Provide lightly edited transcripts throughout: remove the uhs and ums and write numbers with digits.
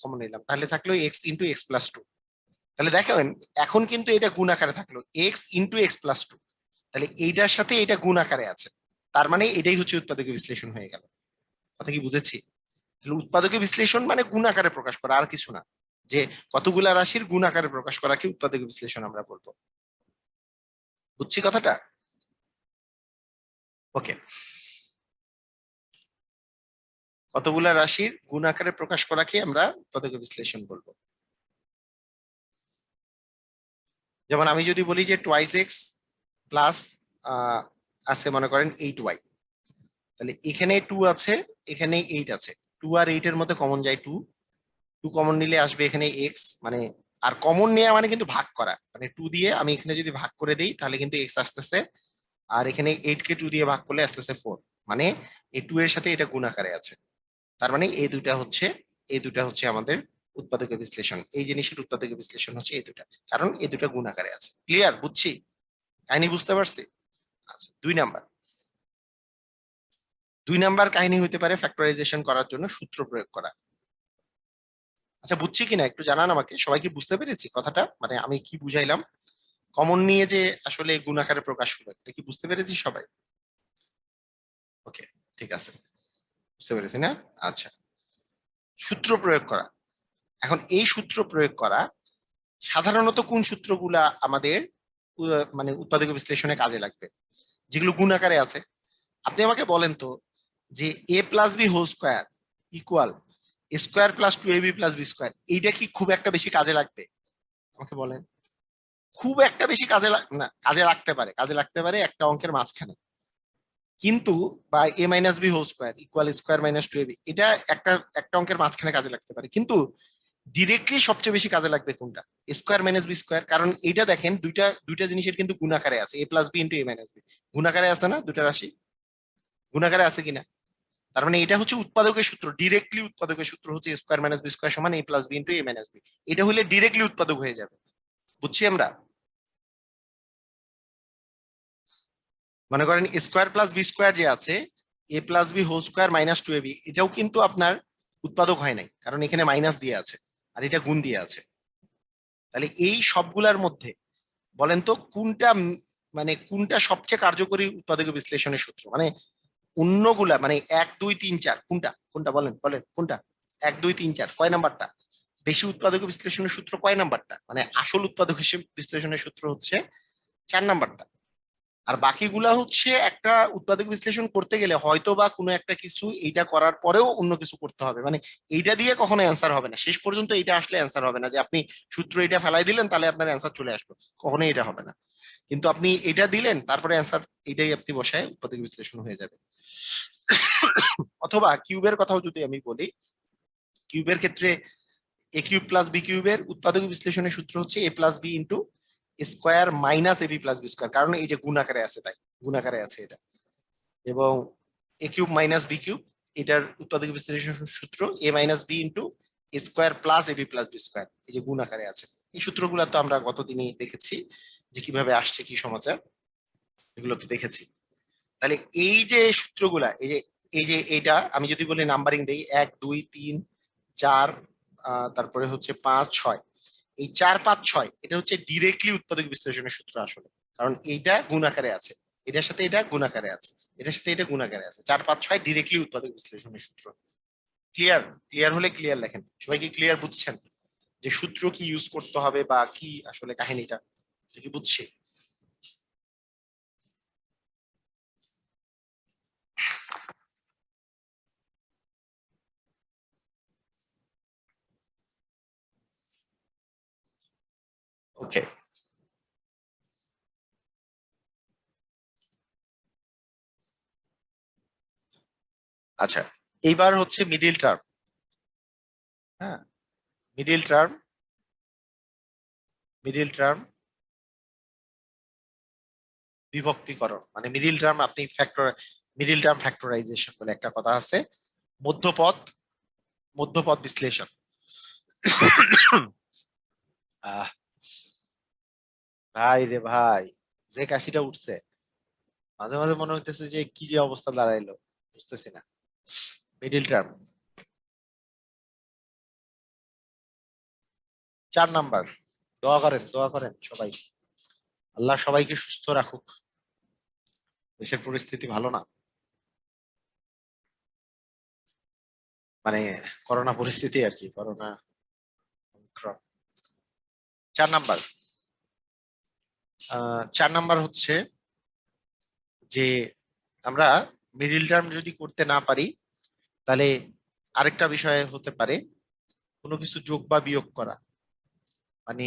Common নিলাম, তাহলে থাকলো x into x plus two. তাহলে দেখেন এখন কিন্তু এটা গুণ আকারে থাকলো x into x plus two, তাহলে এইটার সাথে এটা গুণ আকারে আছে, তার মানে এটাই হচ্ছে উৎপাদকের বিশ্লেষণ হয়ে গেল। কথা কি বুঝেছি? তাহলে উৎপাদকের বিশ্লেষণ মানে গুণ আকারে প্রকাশ করা, আর কিছু না। যে কতগুলা রাশির গুণ আকারে প্রকাশ করাকে উৎপাদকের বিশ্লেষণ আমরা বলবো। বুঝছি কথাটা? ওকে, কতগুলা রাশির গুণ আকারে প্রকাশ করাকে আমরা উৎপাদকের বিশ্লেষণ বলবো। যেমন আমি যদি বলি যে টোয়াইস এক্স প্লাস আছে মনে করেন 8y, তাহলে এখানে 2 আছে, এখানে 8 আছে, 2 আর 8 এর মধ্যে কমন যায় 2, 2 কমন নিলে আসবে এখানে এক্স, মানে আর কমন নেওয়া মানে কিন্তু ভাগ করা, মানে 2 দিয়ে আমি এখানে যদি ভাগ করে দিই তাহলে কিন্তু এক্স আসতেছে, আর এখানে 8 কে 2 দিয়ে ভাগ করলে আসতেছে 4, মানে এই 2 এর সাথে এটা গুণ আকারে আছে। তার মানে এই দুটা হচ্ছে আমাদের উৎপাদকের বিশ্লেষণ, এই জিনিসের উৎপাদকের বিশ্লেষণ হচ্ছে এই দুটা, কারণ এই দুটা গুণ আকারে আছে। ক্লিয়ার? বুঝছি? কাহিনী বুঝতে পারছি? আচ্ছা, 2 নাম্বার। 2 নাম্বার কাহিনী হইতে পারে ফ্যাক্টরাইজেশন করার জন্য সূত্র প্রয়োগ করা। আচ্ছা, বুঝছি কিনা একটু জানান আমাকে, সবাই কি বুঝতে পেরেছি কথাটা, মানে আমি কি বুঝাইলাম? কমন নিয়ে যে আসলে গুণ আকারে প্রকাশ হলো, এটা কি বুঝতে পেরেছি সবাই? ওকে, ঠিক আছে, বুঝতে পেরেছি না? আচ্ছা, সূত্র প্রয়োগ করা। এখন এই সূত্র প্রয়োগ করা সাধারণত কোন সূত্রগুলা আমাদের মানে উৎপাদক বিশ্লেষণে কাজে লাগবে, যেগুলো গুণ আকারে আছে? আপনি আমাকে বলেন তো, যে a plus B whole square equal a square plus two A B plus B square, এইটা কি খুব একটা বেশি কাজে লাগবে? আমাকে বলেন। খুব একটা বেশি না, কাজে লাগতে পারে, কাজে লাগতে পারে একটা অঙ্কের মাঝখানে, কিন্তু বা a minus B whole square equal square minus two A b, এটা একটা একটা অঙ্কের মাঝখানে কাজে লাগতে পারে, কিন্তু ডিরেক্টলি সবচেয়ে বেশি কাজে লাগবে কোনটা? স্কোয়ার মাইনাস বি স্কোয়ার, কারণ এইটা দেখেন দুইটা দুইটা জিনিসের কিন্তু গুণাকারে আছে, a plus B into A minus B, গুণাকারে আছে না দুটা রাশি? গুণাকারে আছে কিনা? তার মানে এটা হচ্ছে উৎপাদকের সূত্র, ডিরেক্টলি উৎপাদকের সূত্র হচ্ছে স্কোয়ার মাইনাস বি স্কোয়ার সমান এ plus B into A minus B, এটা হলে ডিরেক্টলি উৎপাদক হয়ে যাবে। বুঝছি আমরা? মনে করেন স্কোয়ার প্লাস বি স্কোয়ার যে আছে, a plus B whole square minus two A b, এটাও কিন্তু আপনার উৎপাদক হয় নাই, কারণ এখানে মাইনাস দিয়ে আছে আর এটা গুণ দিয়ে আছে। তাহলে এই সবগুলার মধ্যে বলেন তো কোনটা মানে কোনটা সবচেয়ে কার্যকরী উৎপাদক বিশ্লেষণের সূত্র, মানে অন্যগুলা মানে 1 2 3 4 কোনটা কোনটা বলেন বলেন কোনটা? 1 2 3 4 কয় নাম্বারটা? বেশি উৎপাদক বিশ্লেষণের সূত্র কয় নাম্বারটা, মানে আসল উৎপাদক বিশ্লেষণের সূত্র হচ্ছে 4 নাম্বারটা। আর বাকিগুলা হচ্ছে একটা উৎপাদক বিশ্লেষণ করতে গেলে হয়তো বা কোনো একটা কিছু এইটা করার পরেও অন্য কিছু করতে হবে, মানে এইটা দিয়ে কখনো অ্যান্সার হবে না, শেষ পর্যন্ত এইটা আসলে অ্যান্সার হবে না, যে আপনি সূত্র এটা ফেলাই দিলেন তাহলে আপনার অ্যান্সার চলে আসবে, কখনোই এটা হবে না। কিন্তু আপনি এটা দিলেন তারপরে অ্যান্সার এটাই আপনি বসায় উৎপাদক বিশ্লেষণ হয়ে যাবে। অথবা কিউবের কথাও যদি আমি বলি, কিউবের ক্ষেত্রে এ কিউব প্লাস বি কিউবের উৎপাদক বিশ্লেষণের সূত্র হচ্ছে এ plus B into square minus A B plus B square, কারণ এই যে গুণ আকারে আছে তাই গুণ আকারে আছে এটা। এবং a cube minus B cube, এটার উৎপাদক বিশ্লেষণ সূত্র a minus B into square plus A B plus B square, এই যে গুণ আকারে আছে। এই সূত্রগুলো তো আমরা গতদিনই দেখেছি যে কিভাবে আসছে, কি সমাচার, এগুলো তো দেখেছি। তাহলে এই যে সূত্রগুলা, এই যে এইটা আমি যদি বলি নাম্বারিং দেই 1 2 3 4, তারপরে হচ্ছে 5 6, এই 4 5 6 এটা হচ্ছে ডিরেক্টলি উৎপাদক বিশ্লেষণের সূত্র আসলে, কারণ এইটা গুণ আকারে আছে, এটার সাথে এটা গুণ আকারে আছে, এটার সাথে এটা গুণ আকারে আছে, 4 5 6 ডিরেক্টলি উৎপাদক বিশ্লেষণের সূত্র। ক্লিয়ার? ক্লিয়ার হলে ক্লিয়ার লেখেন, সবাই কি ক্লিয়ার বুঝছেন যে সূত্র কি ইউজ করতে হবে বা কি আসলে কাহিনীটা, কি বুঝছি? ওকে, আচ্ছা, এইবার হচ্ছে মিডিল টার্ম। হ্যাঁ, মিডিল টার্ম, মিডিল টার্ম বিভক্তিকরণ, মানে মিডিল টার্ম আপনি ফ্যাক্টর, মিডিল টার্ম ফ্যাক্টরাইজেশন বলে একটা কথা আছে, মধ্যপদ, মধ্যপদ বিশ্লেষণ। আহ ভাই রে ভাই, যে কাশিটা উঠছে, মাঝে মাঝে মনে হইতেছে যে কি যে অবস্থা দাঁড়াইলো, বুঝতেছি না। মিডিল টার্ম, 4 নাম্বার, দোয়া করেন সবাই, আল্লাহ সবাইকে সুস্থ রাখুক, দেশের পরিস্থিতি ভালো না, মানে করোনা পরিস্থিতি আর কি, করোনা। 4 নাম্বার, 4 নাম্বার হচ্ছে যে আমরা মিডিল টার্ম যদি করতে না পারি, তাহলে আরেকটা বিষয় হতে পারে কোনো কিছু যোগ বা বিয়োগ করা, মানে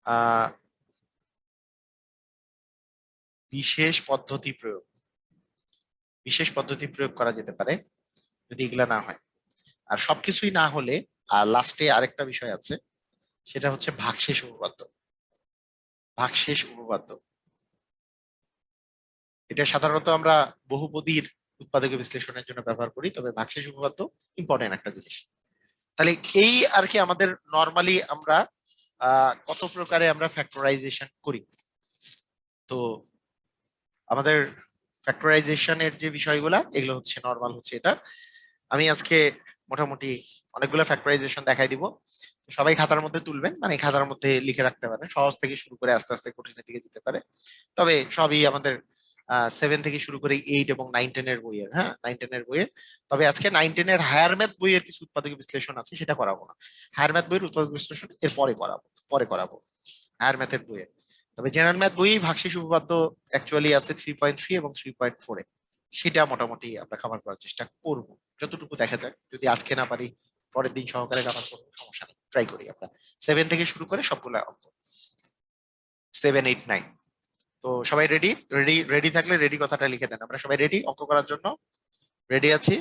আহ বিশেষ পদ্ধতি প্রয়োগ, বিশেষ পদ্ধতি প্রয়োগ করা যেতে পারে যদি এগুলা না হয়। আর সবকিছুই না হলে আর লাস্টে আরেকটা বিষয় আছে, সেটা হচ্ছে ভাগশেষ উপপাদ্য। ভাগশেষ উপপাদ্য এটা সাধারণত আমরা বহুপদীর উৎপাদক বিশ্লেষণের জন্য ব্যবহার করি, তবে ভাগশেষ উপপাদ্য ইম্পর্টেন্ট একটা জিনিস। তাহলে এই আর কি আমাদের নর্মালি আমরা কত প্রকারে আমরা ফ্যাক্টরাইজেশন করি। তো আমাদের ফ্যাক্টরাইজেশনের যে বিষয়গুলা এগুলো হচ্ছে নর্মাল হচ্ছে এটা। আমি আজকে মোটামুটি অনেকগুলো ফ্যাক্টরাইজেশন দেখাই দিব, সবাই খাতার মধ্যে তুলবেন, মানে খাতার মধ্যে লিখে রাখতে পারেন, সহজ থেকে শুরু করে আস্তে আস্তে কঠিনের দিকে যেতে পারে। তবে সবই আমাদের 7 থেকে শুরু করে 8 এবং 9-10-এর বইয়ের, হ্যাঁ 9-10-এর বইয়ের। তবে আজকে 9-10-এর হায়ার ম্যাথ বইয়ের কিছু উৎপাদক বিশ্লেষণ আছে, সেটা করাবো না। হায়ার ম্যাথ বইয়ের উৎপাদক বিশ্লেষণ এর পরে করাবো হায়ার ম্যাথের বইয়ে। তবে জেনারেল ম্যাথ বই ভাগশেষ উপপাদ্য অ্যাকচুয়ালি আছে 3.3 এবং 3.4-এ, সেটা মোটামুটি আমরা কভার করার চেষ্টা করব, যতটুকু দেখা যায়। যদি আজকে না পারি পরের দিন সহকারে কভার করবো, সমস্যা নেই, ট্রাই করি আমরা। 7 থেকে শুরু করে সবগুলো অঙ্ক, 7, 8, 9। তো সবাই রেডি? রেডি থাকলে রেডি কথাটা লিখে দেন। আমরা সবাই রেডি অঙ্ক করার জন্য? রেডি আছি?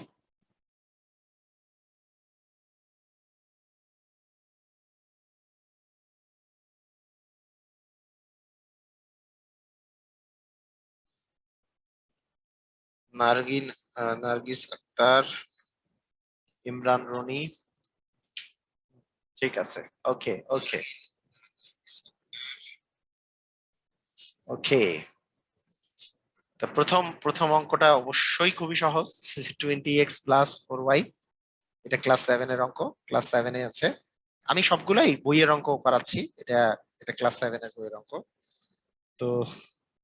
নার্গিন, নার্গিস আক্তার, ইমরান রনি, ঠিক আছে। ওকে ওকে ওকে। তো প্রথম প্রথম অঙ্কটা অবশ্যই খুবই সহজ, 20x+4y। এটা ক্লাস 7-এর অঙ্ক, ক্লাস 7-এ আছে। আমি সবগুলাই বইয়ের অঙ্ক করাচ্ছি, এটা এটা ক্লাস 7-এর বইয়ের অঙ্ক। তো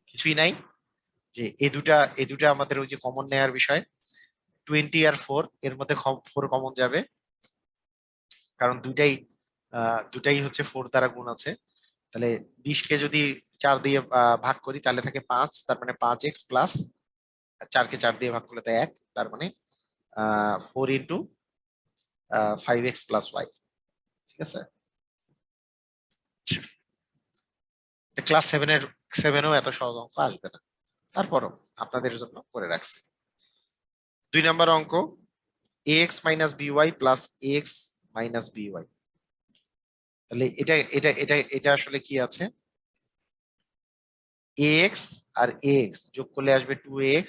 কিছুই নাই, যে এই দুটা আমাদের ওই যে কমন নেয়ার বিষয়, 20 আর 4, এর মধ্যে 4 কমন যাবে, কারণ দুটাই হচ্ছে 4 দ্বারা গুণ আছে। তাহলে 20-কে যদি 4 দিয়ে ভাগ করি তাহলে থাকে 5, তার মানে 5x প্লাস 4-কে 4 দিয়ে ভাগ করলে তাই 1, তার মানে 4 × 5x+y। ঠিক আছে, ক্লাস 7-এও এত সহজ অঙ্ক আসবে না, তারপরও আপনাদের জন্য করে রাখছি। 2 নম্বর অঙ্ক, ax - by + ax - by। তাহলে এটা আসলে কি আছে, ax আর ax যোগ করলে আসবে 2ax,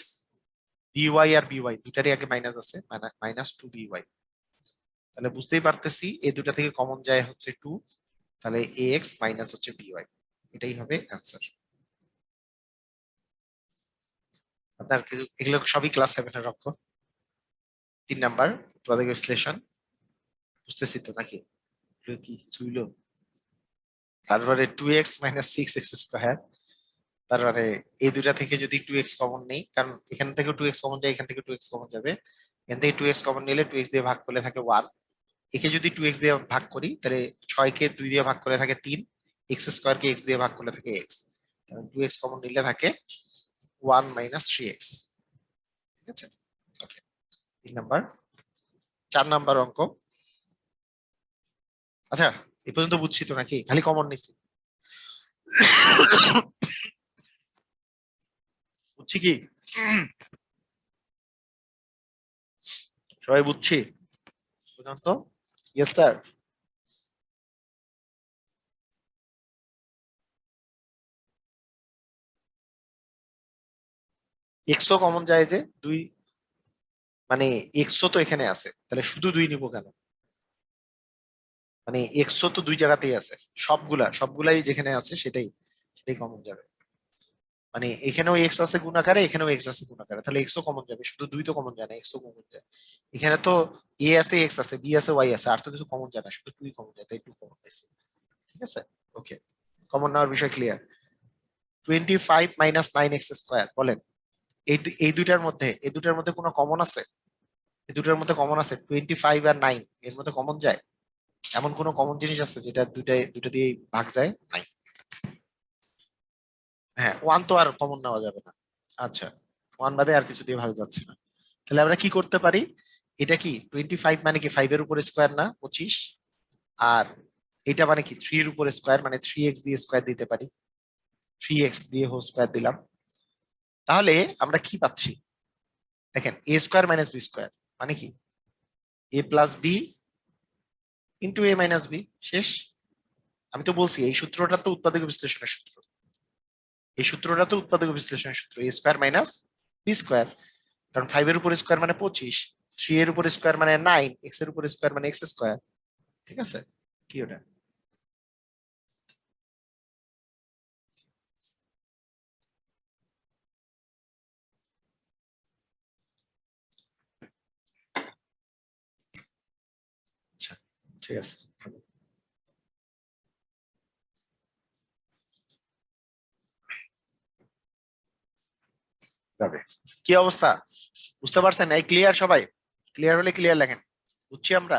by আর by দুটারই আগে মাইনাস আছে, -2by। তাহলে বুঝতেই পারতেছি এই দুটা থেকে কমন যায় হচ্ছে 2, তাহলে ax মাইনাস হচ্ছে by, এটাই হবে অ্যান্সার। আপনার এগুলো সবই ক্লাস 7-এর অঙ্ক। 3 নাম্বার, উৎপাদক বিশ্লেষণ, বুঝতেছি তো নাকি? এগুলো কি চুইলো? তারপরে 2x - 6x², তারপরে এই দুটা থেকে যদি 2x কমন নেই, কারণ এখান থেকে 2x কমন যায়, এখান থেকে 2x কমন যাবে, এখান থেকে 2x কমন নিলে 2x দিয়ে ভাগ করলে থাকে 1। একে যদি 2x দিয়ে ভাগ করি তাহলে 6-কে 2 দিয়ে ভাগ করলে থাকে 3, x² কে x দিয়ে ভাগ করলে থাকে x, 2x কমন নিলে থাকে 1 - 3x। ঠিক আছে, ওকে। 3 নাম্বার। 4 নাম্বার অঙ্ক, আচ্ছা এই পর্যন্ত বুঝছি তো নাকি, খালি কমন নিছি? বুঝছি কি? সবাই বুঝছি পর্যন্ত? Yes sir. এক্সও কমন যায় যে 2, মানে এক্সও তো এখানে আছে, তাহলে শুধু 2 নিব কেন? মানে এক্সও তো 2 জায়গাতেই আছে, সবগুলাই যেখানে আছে সেটাই সেটাই কমন যাবে। মানে এখানেও এক্স আছে গুণাকারে, এখানেও এক্স আছে গুণাকারে, তাহলে এক্সও কমন যাবে, শুধু দুই তো কমন যায় না, এক্সও কমন যায়। এখানে তো এ আছে, এক্স আছে, বি আছে, ওয়াই আছে, আর তো কিছু কমন যায় না, শুধু টুই কমন যায়, তাই টু কমন পাইছে। ঠিক আছে, ওকে, কমন নেওয়ার বিষয় ক্লিয়ার। 25 - 9x² বলেন, এই দুটার মধ্যে কোনো কমন আছে? এই দুটার মধ্যে কমন আছে? 25 আর 9 এর মধ্যে কমন যায়? এমন কোনো কমন জিনিস আছে যেটা দুটা দিয়ে ভাগ যায়? নাই। হ্যাঁ, ওয়ান তো আর কমন নেওয়া যাবে না। আচ্ছা, ওয়ান বাদে আর কিছু দিয়ে ভাগ যাচ্ছে না। তাহলে আমরা কি করতে পারি? এটা কি 25 মানে কি 5 এর উপরে স্কোয়ার না 25? আর এটা মানে কি 3 এর উপরে স্কোয়ার, মানে 3x দিয়ে স্কোয়ার দিতে পারি, 3x দিয়ে হোল স্কোয়ার দিলাম। তাহলে আমরা কি পাচ্ছি দেখেন, a² - b² মানে কি a+b * a - b। শেষ। আমি তো বলছি এই সূত্রটা তো উৎপাদক বিশ্লেষণের সূত্র, এই সূত্রটা তো উৎপাদক বিশ্লেষণের সূত্র, a² - b²। কারণ 5 এর উপর স্কোয়ার মানে 25, 3 এর উপর স্কোয়ার মানে 9, x এর উপর স্কোয়ার মানে x²। ঠিক আছে, কি ওটা? আচ্ছা, ঠিক আছে, যাবে। কি অবস্থা, বুঝতে পারছেন? এই ক্লিয়ার সবাই? ক্লিয়ার হলে ক্লিয়ার লেখেন। বুঝছি আমরা।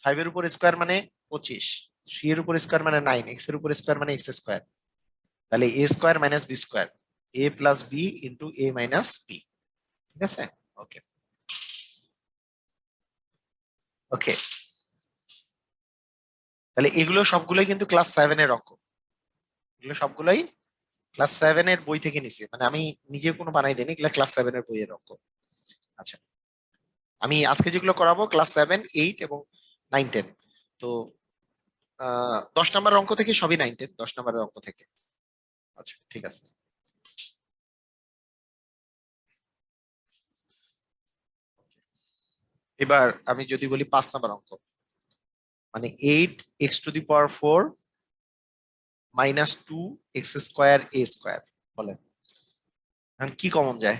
5 এর উপর স্কোয়ার মানে 25, 3 এর উপর স্কোয়ার মানে 9, x এর উপর স্কোয়ার মানে x²। তাহলে a² - b², a+b * a - b। ঠিক আছে, ওকে, ওকে। তাহলে এগুলো সবগুলোই কিন্তু ক্লাস 7 এর অঙ্ক, এগুলো সবগুলোই ক্লাস 7 এর বই থেকে নিছি, মানে আমি নিজে কোনো বানাই দেনি, এগুলো ক্লাস 7 এর বইয়ের অঙ্ক। আচ্ছা, আমি আজকে যেগুলো করাবো ক্লাস 7, 8 এবং 9, 10। তো 10 নম্বরের অঙ্ক থেকে সবই 9, 10, 10 নম্বরের অঙ্ক থেকে। আচ্ছা, ঠিক আছে। এবার আমি যদি বলি 5 নম্বর অঙ্ক, মানে 8x⁴ -2x² বলেন, এখন কি কমন যায়?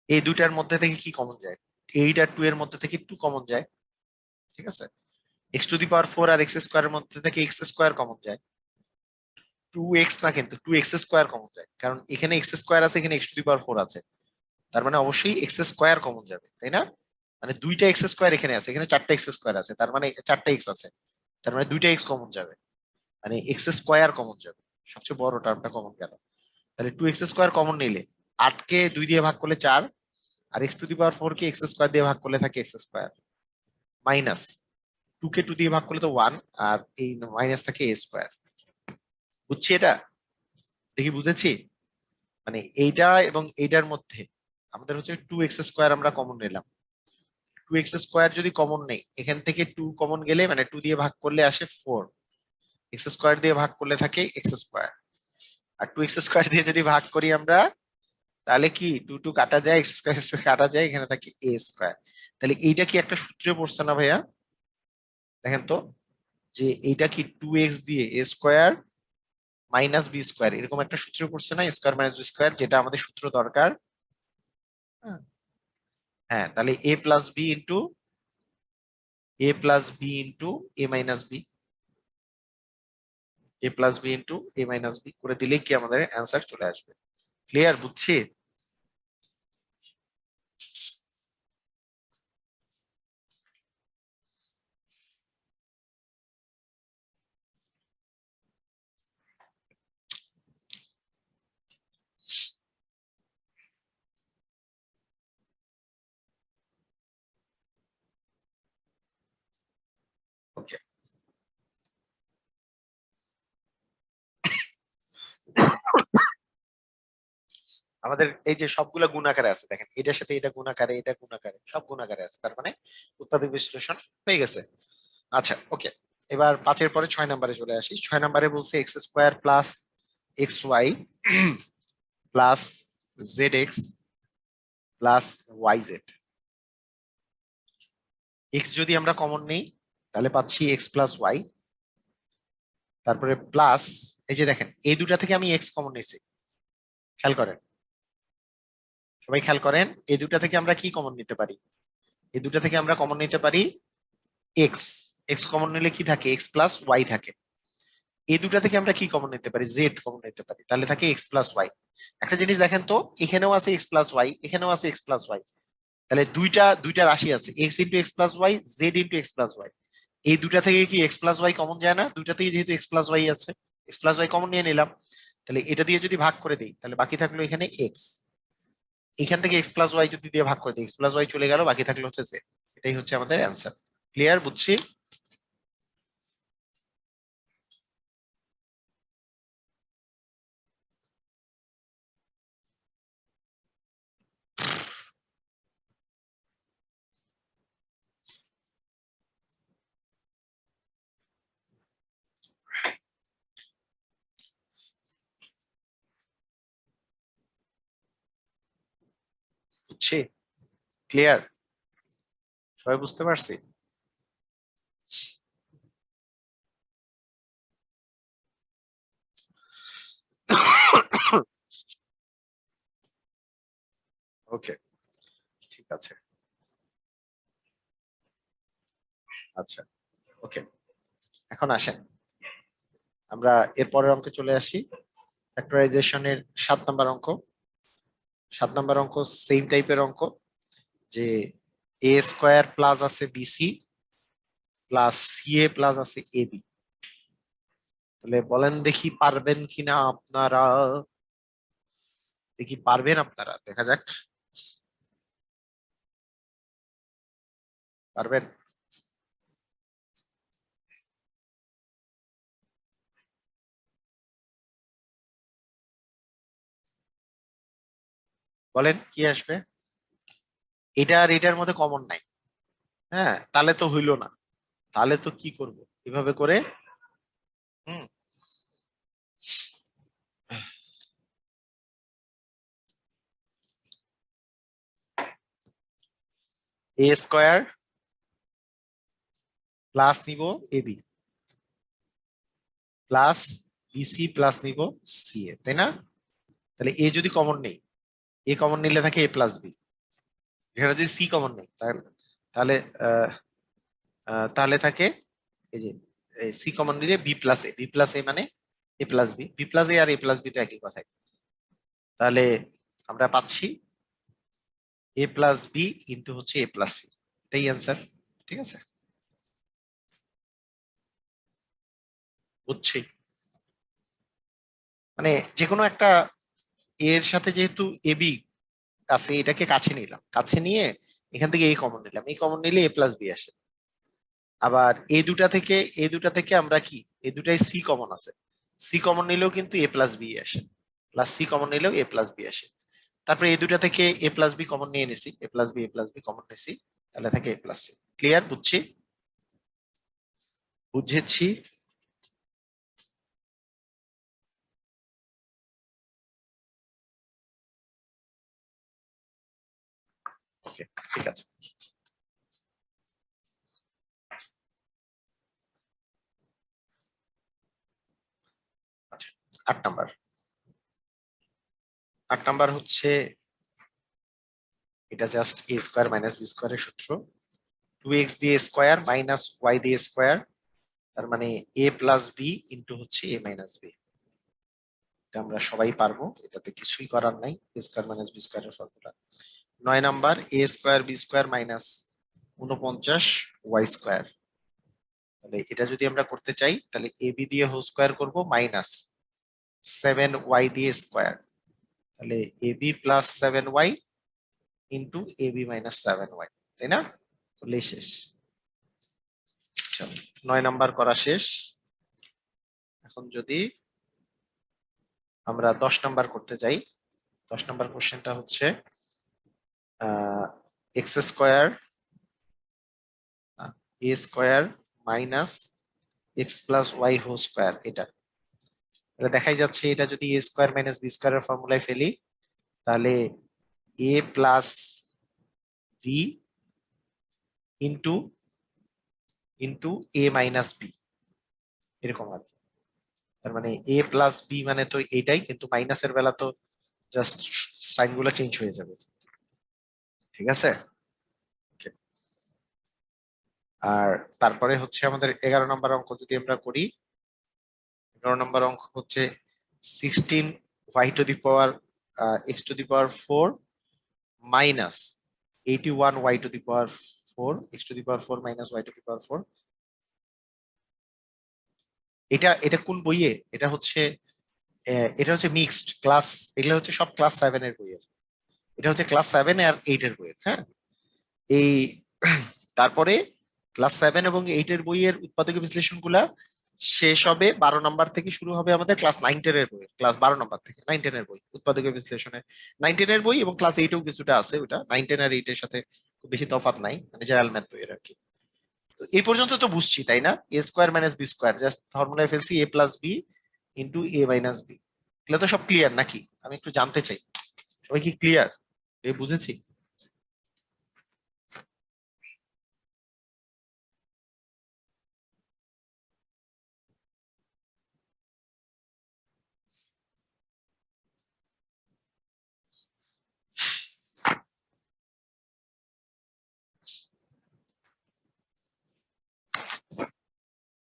এই দুইটার মধ্যে থেকে কি কমন যায়? 8 আর 2 এর মধ্যে থেকে 2 কমন যায়। ঠিক আছে, x⁴ আর x² এর মধ্যে থেকে x² কমন যায়। 2x না, কিন্তু 2x² কমন যায়, কারণ এখানে x² আছে, এখানে x⁴ আছে, তার মানে অবশ্যই x² কমন যাবে, তাই না? মানে দুইটা x² এখানে আছে, এখানে 4টা x² আছে, তার মানে 4টা x আছে, তার মানে 2টা x কমন যাবে, মানে x² কমন যাবে, সবচেয়ে বড় টার্মটা কমন গেল। তাহলে 2x² কমন নিলে 8কে 2 দিয়ে ভাগ করলে 4, আর x⁴ কে x² দিয়ে ভাগ করলে থাকে x², মাইনাস 2কে 2 দিয়ে ভাগ করলে তো 1, আর এই মাইনাস থাকে a²। বুঝছি এটা? দেখি বুঝেছি? মানে এইটা এবং এইটার মধ্যে আমাদের হচ্ছে 2x² আমরা কমন নিলাম। 2x² যদি কমন নেই, এখান থেকে 2 কমন গেলে, মানে 2 দিয়ে ভাগ করলে আসে 4, x² দিয়ে ভাগ করলে থাকে x²। আর 2x² দিয়ে যদি ভাগ করি আমরা, তাহলে কি 2 2 কাটা যায়, x² কাটা যায়, এখানে থাকে a²। তাহলে এইটা কি একটা সূত্রে পড়ছে না ভাইয়া? দেখেন তো, যে এইটা কি 2x দিয়ে a² - b², এরকম একটা সূত্র পড়ছে না, a² - b², যেটা আমাদের সূত্র দরকার। হ্যাঁ, হ্যাঁ, তাহলে a+b করে দিলে কি আমাদের অ্যান্সার চলে আসবে। ক্লিয়ার? বুঝছি? ওকে, আমাদের এই যে সবগুলা গুণাকারে আছে, দেখেন এটার সাথে এটা গুণাকারে, এটা গুণাকারে, সব গুণাকারে আছে, তার মানে উৎপাদক বিশ্লেষণ হয়ে গেছে। আচ্ছা, ওকে। এবার 5-এর পরে 6 নম্বরে চলে আসি। 6 নম্বরে বলছে x² + xy + zx + yz। X যদি আমরা কমন নেই, তাহলে পাচ্ছি x + y, তারপরে প্লাস এই যে দেখেন এই দুটা থেকে আমি এক্স কমন নিয়েছি, খেয়াল করেন, সবাই খেয়াল করেন, এই দুটা থেকে আমরা কি কমন নিতে পারি? এই দুটা থেকে আমরা কমন নিতে পারি এক্স। এক্স কমন নিলে কি থাকে? এক্স প্লাস ওয়াই থাকে। এই দুটা থেকে আমরা কি কমন নিতে পারি? জেড কমন নিতে পারি, তাহলে থাকে এক্স প্লাস ওয়াই। একটা জিনিস দেখেন তো, এখানেও আছে এক্স প্লাস ওয়াই, এখানেও আছে এক্স প্লাস ওয়াই, তাহলে দুইটা দুইটা রাশি আছে, x into x plus y, z into x plus y. এই দুটা থেকে কি এক্স প্লাস ওয়াই কমন যায় না? দুইটা থেকে যেহেতু এক্স প্লাস ওয়াই আছে, এক্স প্লাস ওয়াই কমন নিয়ে নিলাম। তাহলে এটা দিয়ে যদি ভাগ করে দিই তাহলে বাকি থাকলো এখানে এক্স। এখান থেকে এক্স প্লাস ওয়াই যদি দিয়ে ভাগ করে দিই, এক্স প্লাস ওয়াই চলে গেল, বাকি থাকলো হচ্ছে জেড। এটাই হচ্ছে আমাদের অ্যান্সার। ক্লিয়ার? বুঝছি? বুঝছি? ক্লিয়ার? সবাই বুঝতে পারছি? ওকে, ঠিক আছে। আচ্ছা, ওকে, এখন আসেন আমরা এর পরের অঙ্কে চলে আসি। ফ্যাক্টরাইজেশনের 7 নম্বর অঙ্ক। 7 নম্বর অঙ্ক সেম টাইপের অঙ্ক, যে এ স্কোয়ার প্লাস আছে বিসি প্লাস সিএ প্লাস আছে এবি। তাহলে বলেন দেখি পারবেন কিনা আপনারা, দেখি পারবেন আপনারা, দেখা যাক। পারবেন? বলেন কি আসবে? এটা আর এটার মধ্যে কমন নাই। হ্যাঁ, তাহলে তো হইলো না। তাহলে তো কি করব, এভাবে করে। হুম, এ স্কোয়ার প্লাস নিব এবি প্লাস বিসি প্লাস নিব সিএ, তাই না? তাহলে এ যদি কমন নেই, এ কমন নিলে থাকে এ প্লাস বি। এখানে যদি সি কমন নেই তাহলে তাহলে আহ, তাহলে থাকে এই যে সি কমন নিলে বি প্লাস এ, বি প্লাস এ মানে A plus B, B plus A R A plus B তো একই কথাই। তাহলে আমরা পাচ্ছি এ প্লাস বি ইন্টু হচ্ছে এ প্লাস সি, এটাই অ্যান্সার। ঠিক আছে, বুঝছি। মানে যে কোনো একটা এর সাথে যেহেতু এবি আছে, এটাকে কাছে নিলাম, কাছে নিয়ে এখান থেকে এ কমন নিলাম, এই কমন নিলে এ প্লাস বি আসে। আবার এই দুটা থেকে আমরা কি, এই দুটাই সি কমন আছে, সি কমন নিলেও কিন্তু এ প্লাস বি আসে, প্লাস সি কমন নিলেও এ প্লাস বি আসে। তারপরে এই দুটা থেকে এ প্লাস বি কমন নিয়ে নিছি, এ প্লাস বি কমন নিছি, তাহলে থাকে এ প্লাস সি। ক্লিয়ার? বুঝছি? বুঝেছি। ওকে, ঠিক আছে। আচ্ছা, 8 নাম্বার। 8 নাম্বার হচ্ছে, এটা just a square minus b স্কোয়ারের সূত্র। 2x দিয়ে স্কোয়ার মাইনাস ওয়াই দিয়ে স্কোয়ার, তার মানে এ প্লাস বি ইন্টু হচ্ছে এ মাইনাস বি। এটা আমরা সবাই পারবো, এটাতে কিছুই করার নাই, এ স্কোয়ার মাইনাস বি স্কোয়ারের formula. 9 number, a square b square minus 49 y square. তাহলে এটা যদি আমরা করতে চাই তাহলে এ বি দিয়ে হোল স্কোয়ার করবো মাইনাস 7 ওয়াই দিয়ে স্কোয়ার, তাহলে a B plus 7 y into a B minus 7 y, তাই না? করলেই শেষ। চলো, 9 নাম্বার করা শেষ। এখন যদি আমরা 10 নাম্বার করতে যাই, 10 নাম্বার কোশ্চেনটা হচ্ছে x square a square minus x plus y whole square. এটা তাহলে দেখাই যাচ্ছে, এটা যদি এ স্কোয়ার মাইনাস বি স্কোয়ারের ফর্মুলায় ফেলি তাহলে এ plus B into into A minus B, এরকম আর কি। তার মানে এ প্লাস বি মানে তো এইটাই, কিন্তু মাইনাসের বেলা তো জাস্ট সাইন গুলো চেঞ্জ হয়ে যাবে। ঠিক আছে। Okay. আর তারপরে হচ্ছে আমাদের 11 নম্বর অঙ্ক যদি আমরা করি, 11 নম্বর অঙ্ক হচ্ছে 16 y⁴ মাইনাস 81 y⁴ x⁴ এটা কোন বইয়ে? এটা হচ্ছে মিক্সড ক্লাস, এগুলো হচ্ছে সব ক্লাস 7 এর বইয়ের। এটা হচ্ছে ক্লাস 7 আর 8 এর বইয়ের। হ্যাঁ, এই তারপরে ক্লাস 7 এবং 8 এর বইয়ের উৎপাদক বিশ্লেষণ গুলা শেষ হবে 12 নম্বর থেকে, শুরু হবে আমাদের ক্লাস 9-10 এর বই, ক্লাস 12 নম্বর থেকে 9-10 এর বই উৎপাদক বিশ্লেষণের। 9-10 এর বই এবং ক্লাস 8-এও কিছুটা আছে, ওটা 9-10 আর 8-এর সাথে খুব বেশি তফাৎ নাই, মানে জেনারেল ম্যাথ বইয়ের আর কি। তো এই পর্যন্ত তো বুঝছি তাই না? a² - b² জাস্ট ফর্মুলায় ফেলছি a+b * a - b। এগুলো তো সব ক্লিয়ার নাকি? আমি একটু জানতে চাই, সবাই কি ক্লিয়ার? বুঝেছি।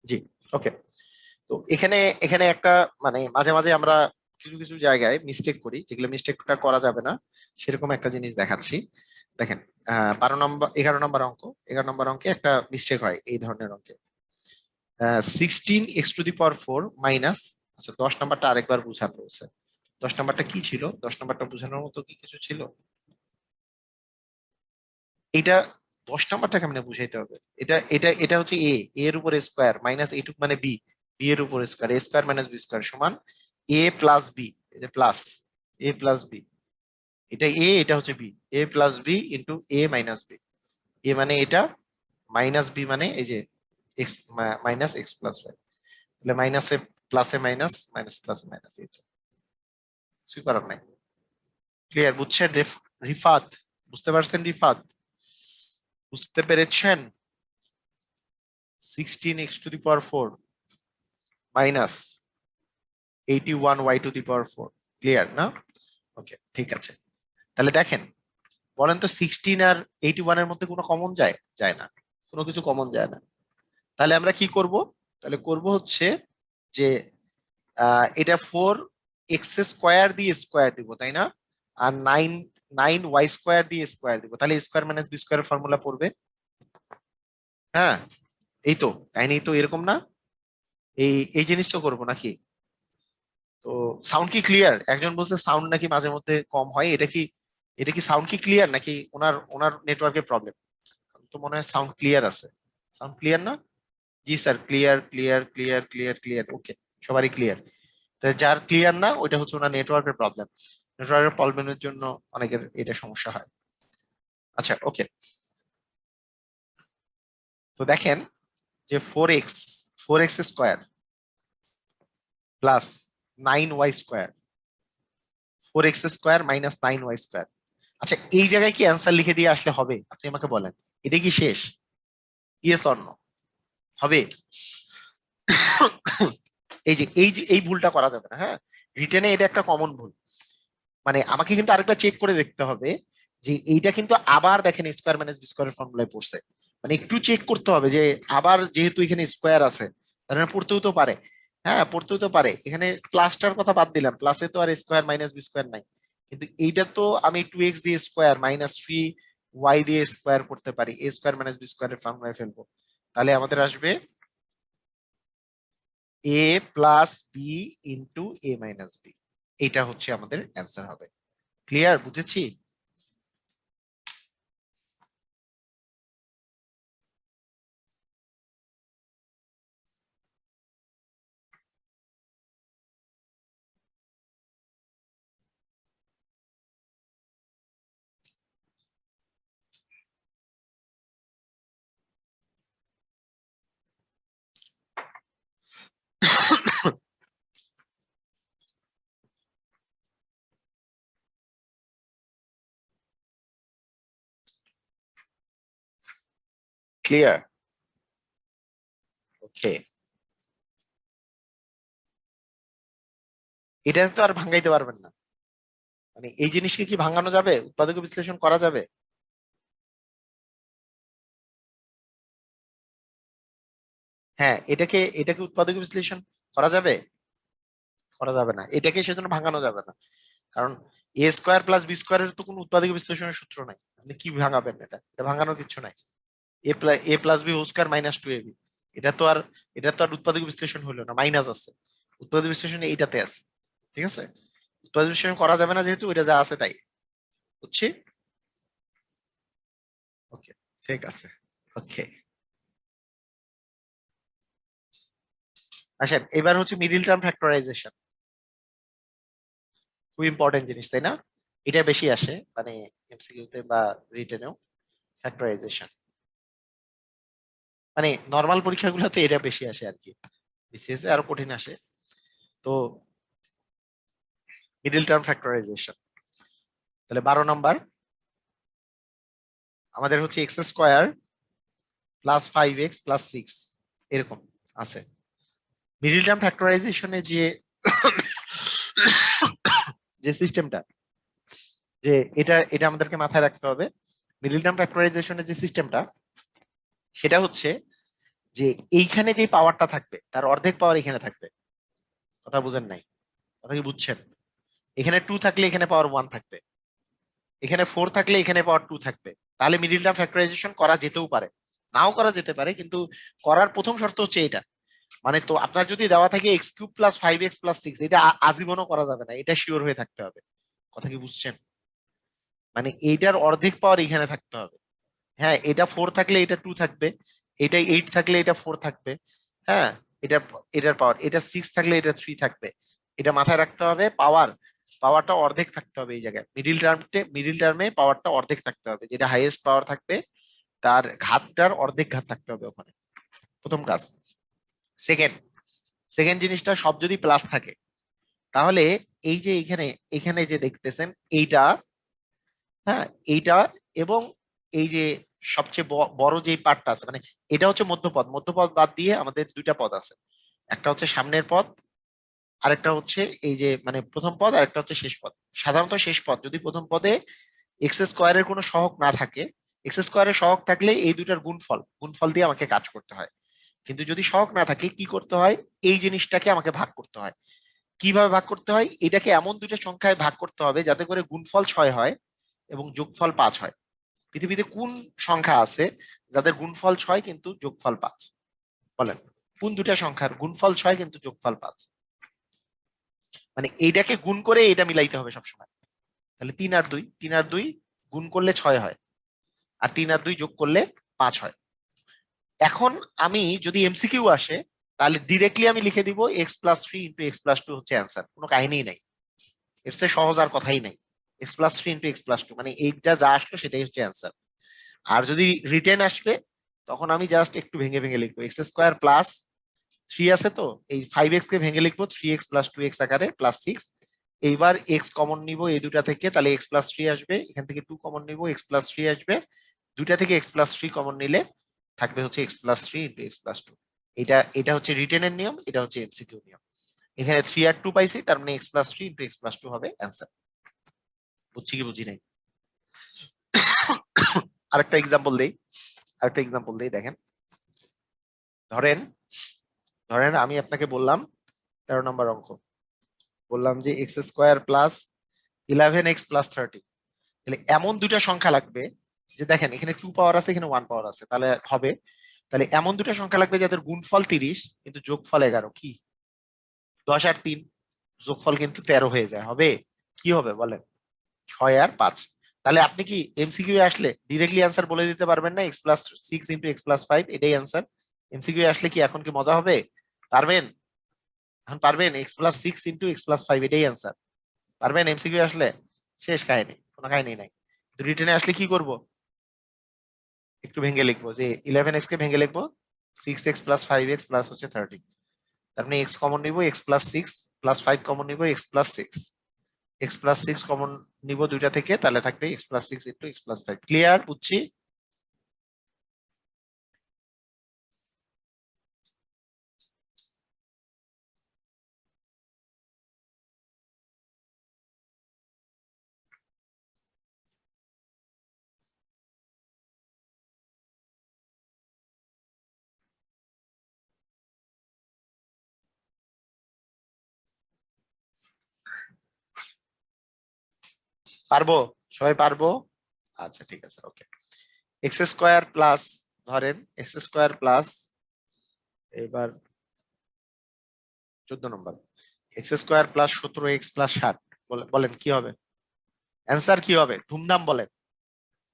জি। ওকে। তো এখানে এখানে একটা, মানে মাঝে মাঝে আমরা কিছু কিছু জায়গায় মিস্টেক করি, যেগুলো মিস্টেকটা করা যাবে না, সেরকম একটা জিনিস দেখাচ্ছি। দেখেন, 12 নম্বর 11 নম্বর অঙ্ক, 11 নম্বর অঙ্কে একটা মিস্টেক হয় এই ধরনের অঙ্কে। 16 x⁴ মাইনাস, আচ্ছা 10 নম্বরটা আরেকবার বুঝানো হয়েছে। 10 নম্বরটা কি ছিল? 10 নম্বরটা বোঝানোর মতো কি কিছু ছিল? এটা 10 নম্বরটা কেমনে বুঝাইতে হবে? এটা এটা এটা হচ্ছে এর উপর স্কোয়ার মাইনাস এইটুক মানে বি, বি এর উপর স্কোয়ার, a² - b² সমান a+b, এই যে প্লাস a+b, এটা এটা হচ্ছে বি, a+b ইন্টু a-b। এ মানে এটা, মাইনাস বি মানে এই যে এক্স, -x+y, তাহলে মাইনাসে প্লাসে মাইনাস, মাইনাস প্লাসে মাইনাস, এই তো কিছুই করার নাই। ক্লিয়ার? বুঝছেন রিফাত? বুঝতে পারছেন রিফাত? বুঝতে পেরেছেন? 16 x⁴ মাইনাস 81 y⁴, ক্লিয়ার না? ওকে, ঠিক আছে। তাহলে দেখেন, বলেন তো 16 আর 81 এর মধ্যে কোনো কমন যায়? যায় না, কোনো কিছু কমন যায় না। তাহলে আমরা কি করব? তাহলে করব হচ্ছে যে এটা 4 x² দিয়ে স্কোয়ার দিব, তাই না? আর 9 y² দিয়ে স্কোয়ার দিব, তাহলে a² - b² ফর্মুলা পড়বে। হ্যাঁ, এই তো কাহিনী তো এরকম না? এই এই জিনিস তো করবো নাকি? তো সাউন্ড কি ক্লিয়ার? একজন বলছে সাউন্ড নাকি মাঝে মধ্যে কম হয়, এটা কি সাউন্ড কি ক্লিয়ার, নাকি ওনার ওনার নেটওয়ার্কের প্রবলেম? তো মনে হয় সাউন্ড ক্লিয়ার আছে। সাউন্ড ক্লিয়ার না? জি sir, clear clear clear clear clear, okay, সবারই ক্লিয়ার। যার ক্লিয়ার না ওইটা হচ্ছে ওনার নেটওয়ার্কের প্রবলেম। নেটওয়ার্কের প্রবলেমের জন্য অনেকের এটা সমস্যা হয়। আচ্ছা, ওকে। তো দেখেন যে 4x² plus 9 y², 4x² minus 9 y²। আচ্ছা, এই জায়গায় কি অ্যান্সার লিখে দিয়ে আসলে হবে? আপনি আমাকে বলেন, এটা কি শেষ? Yes or no? হবে? এই ভুলটা করা যাবে না, হ্যাঁ। রিটেনে এটা একটা কমন ভুল। মানে আমাকে কিন্তু আরেকটা চেক করে দেখতে হবে যে এইটা কিন্তু আবার দেখেন a² - b² ফর্মুলায় পড়ছে, মানে একটু চেক করতে হবে যে আবার যেহেতু এখানে স্কোয়ার আছে, তার মানে পড়তেও তো পারে। হ্যাঁ, পড়তেও তো পারে। এখানে প্লাসটার কথা বাদ দিলাম, প্লাসে তো আর a² - b² নাই, কিন্তু এইটা তো আমি 2x দিয়ে স্কোয়ার মাইনাস 3y দিয়ে স্কোয়ার করতে পারি, a² - b² এর ফর্মুলায় ফেলবো। তাহলে আমাদের আসবে a+b * a-b। এটা হচ্ছে আমাদের অ্যান্সার হবে। ক্লিয়ার? বুঝেছি? ক্লিয়ার? ওকে। এটা তো আর ভাঙাইতে পারবেন না। মানে এই জিনিসকে কি ভাঙানো যাবে, উৎপাদক বিশ্লেষণ করা যাবে? হ্যাঁ, এটাকে এটাকে উৎপাদক বিশ্লেষণ করা যাবে? করা যাবে না, এটাকে সেজন্য ভাঙানো যাবে না। কারণ এ স্কোয়ার প্লাস বি স্কোয়ারের তো কোনো উৎপাদক বিশ্লেষণের সূত্র নাই, আপনি কি ভাঙাবেন? এটা ভাঙানোর কিছু নাই। A plus B whole square minus two A b, এটা তো আর এটা তো আর উৎপাদক বিশ্লেষণ হলো না, মাইনাস আছে। উৎপাদক বিশ্লেষণ এইটাতে আছে। ঠিক আছে, উৎপাদক বিশ্লেষণ করা যাবে না যেহেতু এটা যা আছে তাই। বুঝছি। ওকে, ঠিক আছে। ওকে, আসেন এবার হচ্ছে মিডিল টার্ম ফ্যাক্টরাইজেশন। খুব ইম্পর্টেন্ট জিনিস, তাই না? এটা বেশি আসে মানে এমসিকিউ তে বা রিটেনেও, ফ্যাক্টরাইজেশন। মানে নর্মাল পরীক্ষাগুলোতে এটা বেশি আসে আর কি, বিসিএস এ আরো কঠিন আসে। তো মিডিল টার্ম ফ্যাক্টরাইজেশন, তাহলে 12 নম্বর আমাদের হচ্ছে x square plus 5x plus 6 এরকম আছে। মিডিল টার্ম ফ্যাক্টরাইজেশনে যে যে সিস্টেমটা, যে এটা এটা আমাদেরকে মাথায় রাখতে হবে। মিডিল টার্ম ফ্যাক্টরাইজেশনের যে সিস্টেমটা, সেটা হচ্ছে যে এইখানে যে পাওয়ারটা থাকবে তার অর্ধেক পাওয়ার এখানে থাকবে। কথা বুঝেন নাই? কথা কি বুঝছেন? এখানে 2 থাকলে এখানে পাওয়ার 1 থাকবে, এখানে 4 থাকলে এখানে পাওয়ার 2 থাকবে। তাহলে মিডিল টার্ম ফ্যাক্টরাইজেশন করা যেতেও পারে, নাও করা যেতে পারে, কিন্তু করার প্রথম শর্ত হচ্ছে এটা। মানে তো আপনার যদি দেওয়া থাকে x cube plus 5x plus 6, এটা আজীবনও করা যাবে না, এটা শিওর হয়ে থাকতে হবে। কথা কি বুঝছেন? মানে এইটার অর্ধেক পাওয়ার এখানে থাকতে হবে। হ্যাঁ, এটা 4 থাকলে এটা 2 থাকবে, এটা 8 থাকলে এটা 4 থাকবে। হ্যাঁ, এটা এটার পাওয়ার, এটা 6 থাকলে এটা 3 থাকবে। এটা মাথায় রাখতে হবে। পাওয়ারটা অর্ধেক থাকতে হবে এই জায়গায়, মিডিল টার্মে পাওয়ারটা অর্ধেক থাকতে হবে, যেটা হাইয়েস্ট পাওয়ার থাকবে তার ঘাতটার অর্ধেক ঘাত থাকতে হবে ওখানে। প্রথম কাজ। সেকেন্ড সেকেন্ড জিনিসটা, সব যদি প্লাস থাকে তাহলে এই যে এখানে এখানে যে দেখতেছেন এইটা, হ্যাঁ এইটা, এবং এই যে সবচেয়ে বড় যে পার্টটা আছে, মানে এটা হচ্ছে মধ্যপদ। মধ্যপদ বাদ দিয়ে আমাদের দুইটা পদ আছে, একটা হচ্ছে সামনের পদ, আরেকটা হচ্ছে এই যে মানে প্রথম পদ, আরেকটা হচ্ছে শেষ পদ। সাধারণত শেষ পদ যদি প্রথম পদে এক্স স্কোয়ারের কোনো সহগ না থাকে, এক্স স্কোয়ারের সহগ থাকলে এই দুটার গুণফল গুণফল দিয়ে আমাকে কাজ করতে হয়। কিন্তু যদি সহগ না থাকে কি করতে হয়, এই জিনিসটাকে আমাকে ভাগ করতে হয়। কিভাবে ভাগ করতে হয়? এটাকে এমন দুইটা সংখ্যায় ভাগ করতে হবে যাতে করে গুণফল 6 হয় এবং যোগফল 5 হয়। পৃথিবীতে কোন সংখ্যা আছে যাদের গুণফল 6 কিন্তু যোগফল 5? বলেন, কোন দুটা সংখ্যার গুণফল 6 কিন্তু যোগফল 5? মানে এইটাকে গুণ করে এটা মিলাইতে হবে সবসময়। তাহলে 3 আর 2, 3 আর 2 গুণ করলে 6 হয়, আর 3 আর 2 যোগ করলে 5 হয়। এখন আমি যদি এমসিকিউ আসে, তাহলে ডিরেক্টলি আমি লিখে দিব x+3 × x+2 হচ্ছে অ্যান্সার, কোনো কাহিনী নাই। এর চেয়ে সহজ আর কথাই নাই। x+3 × x+2 মানে এইটা যা আসলো সেটাই হচ্ছে অ্যান্সার। আর যদি রিটেন আসবে, তখন আমি জাস্ট একটু ভেঙে ভেঙে লিখবো। x² + 3 আছে তো, এই 5x কে ভেঙে লিখবো 3x + 2x আকারে +6। এইবার এক্স কমন নিব এই দুটা থেকে, তাহলে x+3 আসবে, এখান থেকে 2 কমন নিব, x+3 আসবে। দুইটা থেকে x+3 কমন নিলে থাকবে হচ্ছে x+3 × x+2। এটা হচ্ছে রিটেনের নিয়ম, এটা হচ্ছে এমসিকিউ নিয়ম। এখানে 3 আর 2 পাইছি, তার মানে x+3 × x+2 হবে অ্যান্সার। বুঝছি কি বুঝি নাই? আরেকটা এক্সাম্পল দেই, দেখেন। ধরেন ধরেন আমি আপনাকে বললাম 13 নম্বর অঙ্ক, বললাম যে x² + 11x + 30। তাহলে এমন দুইটা সংখ্যা লাগবে, যে দেখেন এখানে 2 পাওয়ার আছে, এখানে 1 পাওয়ার আছে, তাহলে হবে। তাহলে এমন দুটো সংখ্যা লাগবে যাদের গুণফল 30 কিন্তু যোগফল 11। কি? 10 আর 3 যোগফল কিন্তু 13 হয়ে যায়, হবে? কি হবে বলেন? 6 আর 5। তাহলে আপনি কি এমসিকিউ আসলে ডিরেক্টলি অ্যান্সার বলে দিতে পারবেন না x+6 × x+5 এটাই অ্যান্সার? এমসিকিউ আসলে কি এখন কি মজা হবে? পারবেন? এখন পারবেন x+6 × x+5 এটাই অ্যান্সার? পারবেন এমসিকিউ আসলে? শেষ কাহিনী, কোনো কাহিনী নাই। রিটেনে আসলে কি করব? একটু ভেঙে লিখবো, যে 11x কে ভেঙে লিখবো 6x + 5x প্লাস হচ্ছে 30। তার মানে এক্স কমন নিব, x+6 +5 কমন নিব, x+6। x+6 কমন নিব দুইটা থেকে, তাহলে থাকবে x+6 × x+5। ক্লিয়ার? বুঝছি। পারবো? সবাই পারবো? আচ্ছা ঠিক আছে, ওকে। এক্স স্কোয়ার প্লাস, ধরেন এক্স স্কোয়ার প্লাস, এবার 14 নম্বর, এক্স স্কোয়ার প্লাস 17x+60, বলেন কি হবে? অ্যান্সার কি হবে? ধুমধাম বলেন,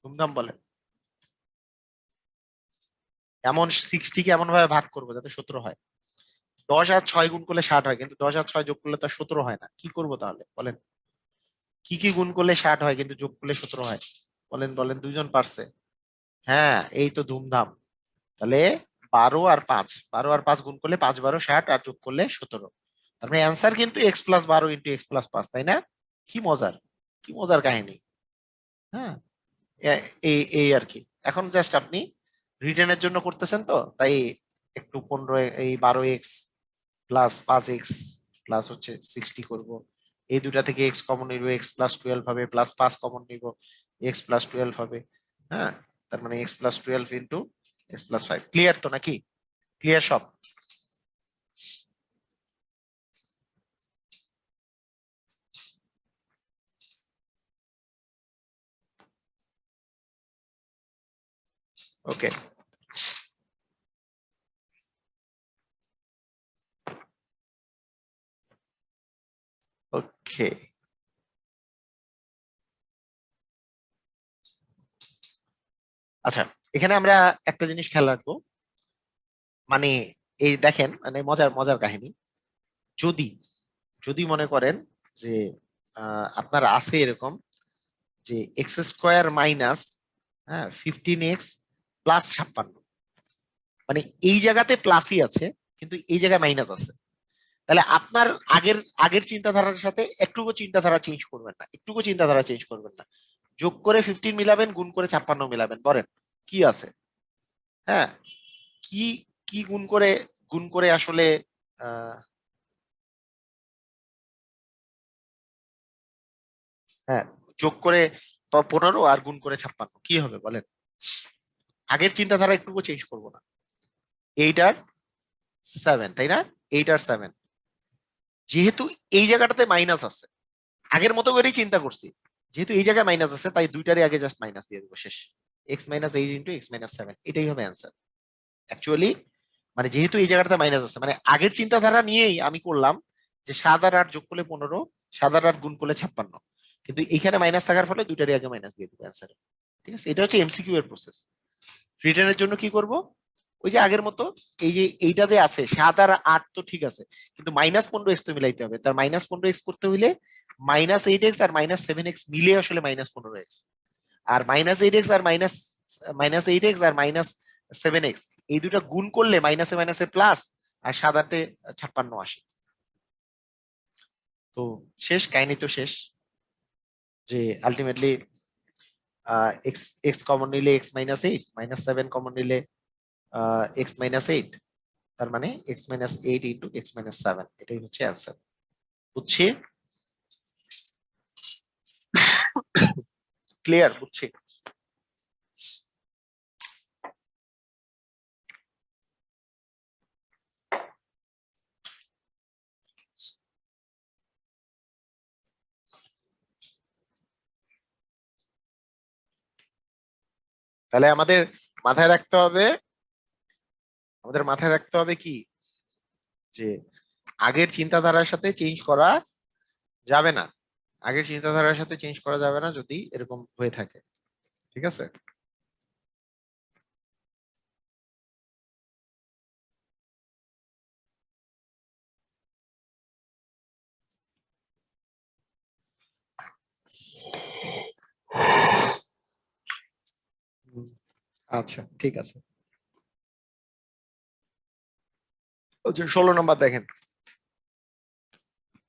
ধুমধাম বলেন। এমন 60 কে এমন ভাবে ভাগ করবো যাতে 17 হয়। 10 আর 6 গুণ করলে 60 হয়, কিন্তু 10 আর 6 যোগ করলে তো 17 হয় না। কি করবো তাহলে বলেন? কি কি গুণ করলে 60 হয় কিন্তু যোগ করলে 17 হয়? বলেন বলেন, দুইজন পারছে। হ্যাঁ, এই তো ধুমধাম। তাহলে 12 আর 5, 12 আর 5 গুণ করলে 5 12 60, আর যোগ করলে 17। তার মানে অ্যান্সার কিন্তু x+12 × x+5, তাই না? কি মজার, কি মজার কাহিনী। হ্যাঁ, এই এই আর কি। এখন জাস্ট আপনি রিটার্নের জন্য করতেছেন তো, তাই একটু 15, এই 12x+5x+60 করব। এই দুটা থেকে এক্স কমন নিব, x+12 হবে, +5 কমন নিব, x+12 হবে। হ্যাঁ, তার মানে x+12 ইন্টু x+5। ক্লিয়ার তো নাকি? ক্লিয়ার সব? ওকে, ওকে। আচ্ছা, এখানে আমরা একটা জিনিস খেয়াল রাখবো, মানে এই দেখেন, মানে মজার মজার কাহিনী। যদি যদি মনে করেন যে আপনার আছে এরকম যে x² মাইনাস, হ্যাঁ, 15x+56, মানে এই জায়গাতে প্লাসই আছে কিন্তু এই জায়গায় মাইনাস আছে, তাহলে আপনার আগের আগের চিন্তাধারার সাথে একটুকু চিন্তাধারা চেঞ্জ করবেন না, একটুকু চিন্তাধারা চেঞ্জ করবেন না। যোগ করে 15 মিলাবেন, গুণ করে 56 মিলাবেন, বলেন কি আছে? হ্যাঁ, কি কি গুণ করে আসলে আহ হ্যাঁ, যোগ করে 15 আর গুণ করে 56 কি হবে বলেন? আগের চিন্তাধারা একটুকু চেঞ্জ করবো না। 8 আর 7, তাই না? 8 আর 7, যেহেতু এই জায়গাটাতে মাইনাস আছে, আগের মতো করেই চিন্তা করছি, যেহেতু এই জায়গায় মাইনাস আছে তাই দুইটারই আগে জাস্ট মাইনাস দিয়ে দেবো, শেষ। x−8 × x−7, এটাই হবে অ্যান্সার অ্যাকচুয়ালি। মানে যেহেতু এই জায়গাটাতে মাইনাস আছে, মানে আগের চিন্তাধারা নিয়েই আমি করলাম যে 7 আর 8 যোগ করলে 15, 7 আর 8 গুণ করলে 56, কিন্তু এখানে মাইনাস থাকার ফলে দুইটারই আগে মাইনাস দিয়ে দেবো অ্যান্সার। ঠিক আছে, এটা হচ্ছে এমসিকিউ এর প্রসেস। রিটার্নের জন্য কি করব? ওই যে আগের মতো, এই যে এইটা যে আছে 7 আর 8 তো ঠিক আছে, কিন্তু -15x তো মিলাইতে হবে। তার -15x করতে হইলে -8x আর -7x মিলে আসলে -15x, আর -8x আর -8x আর -7x এই দুটা গুণ করলে মাইনাসে মাইনাসে প্লাস, আর 7 8 56 আসে। তো শেষ কাহিনী তো শেষ, যে আলটিমেটলি এক্স এক্স কমন নিলে x−8, -7 কমন নিলে x−8, তার মানে x−8 ইন্টু x−7, এটাই হচ্ছে অ্যান্সার। বুঝছি? ক্লিয়ার? বুঝছি? তাহলে মাথায় রাখতে হবে আমাদের মাথায় রাখতে হবে কি, যে আগের চিন্তাধারার সাথে চেঞ্জ করা যাবে না, আগের চিন্তাধারার সাথে চেঞ্জ করা যাবে না যদি এরকম হয়ে থাকে। ঠিক আছে? হুম, আচ্ছা ঠিক আছে। 16 নম্বর দেখেন,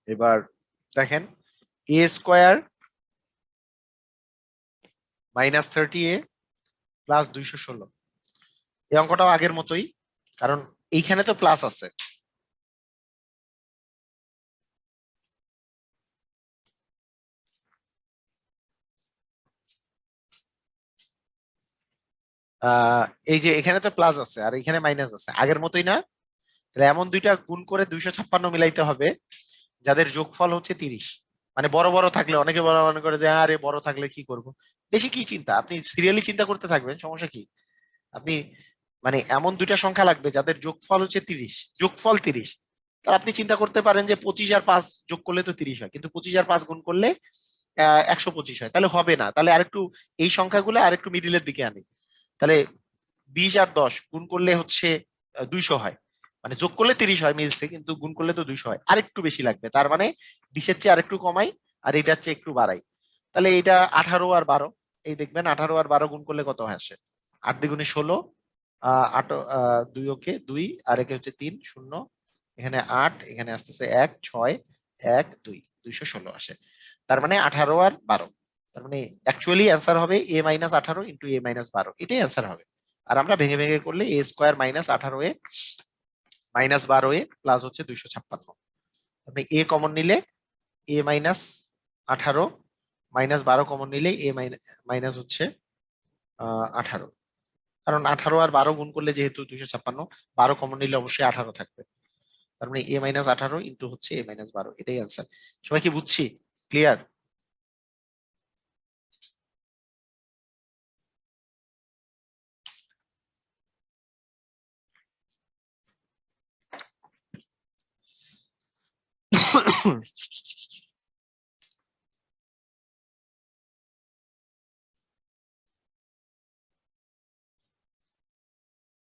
এবার দেখেন a² -30a +216, এই অঙ্কটাও আগের মতোই, কারণ এইখানে তো প্লাস আছে। এই যে এখানে তো প্লাস আছে আর এখানে মাইনাস আছে, আগের মতোই না? তাহলে এমন দুইটা গুণ করে 256 মিলাইতে হবে যাদের যোগফল হচ্ছে 30, মানে বড় বড় থাকলে অনেকে বড় মনে করে যে আরে বড় থাকলে কি করব, বেশি কি চিন্তা, আপনি সিরিয়ালি চিন্তা করতে থাকবেন, সমস্যা কি? আপনি মানে এমন দুইটা সংখ্যা লাগবে যাদের যোগফল হচ্ছে 30, যোগফল 30, তাহলে আপনি চিন্তা করতে পারেন যে 25 আর 5 যোগ করলে তো 30 হয়, কিন্তু 25 আর 5 গুণ করলে 125 হয়, তাহলে হবে না, তাহলে আরেকটু এই সংখ্যাগুলো আরেকটু মিডিলের দিকে আনি, তাহলে 20 আর 10 গুণ করলে হচ্ছে 200 হয়, মানে যোগ করলে 30 হয় মিলছে, কিন্তু গুণ করলে তো 200 হয়, আরেকটু বেশি লাগবে, তার মানে 20-এর চেয়ে আরেকটু কমাই আর এটার চেয়ে একটু বাড়াই, তাহলে এটা 18 আর 12, এই দেখবেন 18 আর 12 গুণ করলে কত হয় আসে, 8 × 2 = 16, আট, 2 আর একে হচ্ছে 3 0, এখানে 8, এখানে আসতেছে 1 6 1 2, 216 আসে, তার মানে 18 আর 12, তার মানে অ্যাকচুয়ালি অ্যান্সার হবে a-18 × a-12, এটাই অ্যান্সার হবে। আর আমরা ভেঙে ভেঙে করলে a² - 18a প্লাস হচ্ছে 256, আপনি এ কমন নিলে a-18 - 12 কমন নিলে এ মাইনাস হচ্ছে 18, কারণ 18 আর 12 গুণ করলে যেহেতু 256, 12 কমন নিলে অবশ্যই 18 থাকবে, তার মানে a-18 ইন্টু হচ্ছে a-12, এটাই অ্যান্সার। সবাই কি বুঝছি? ক্লিয়ার?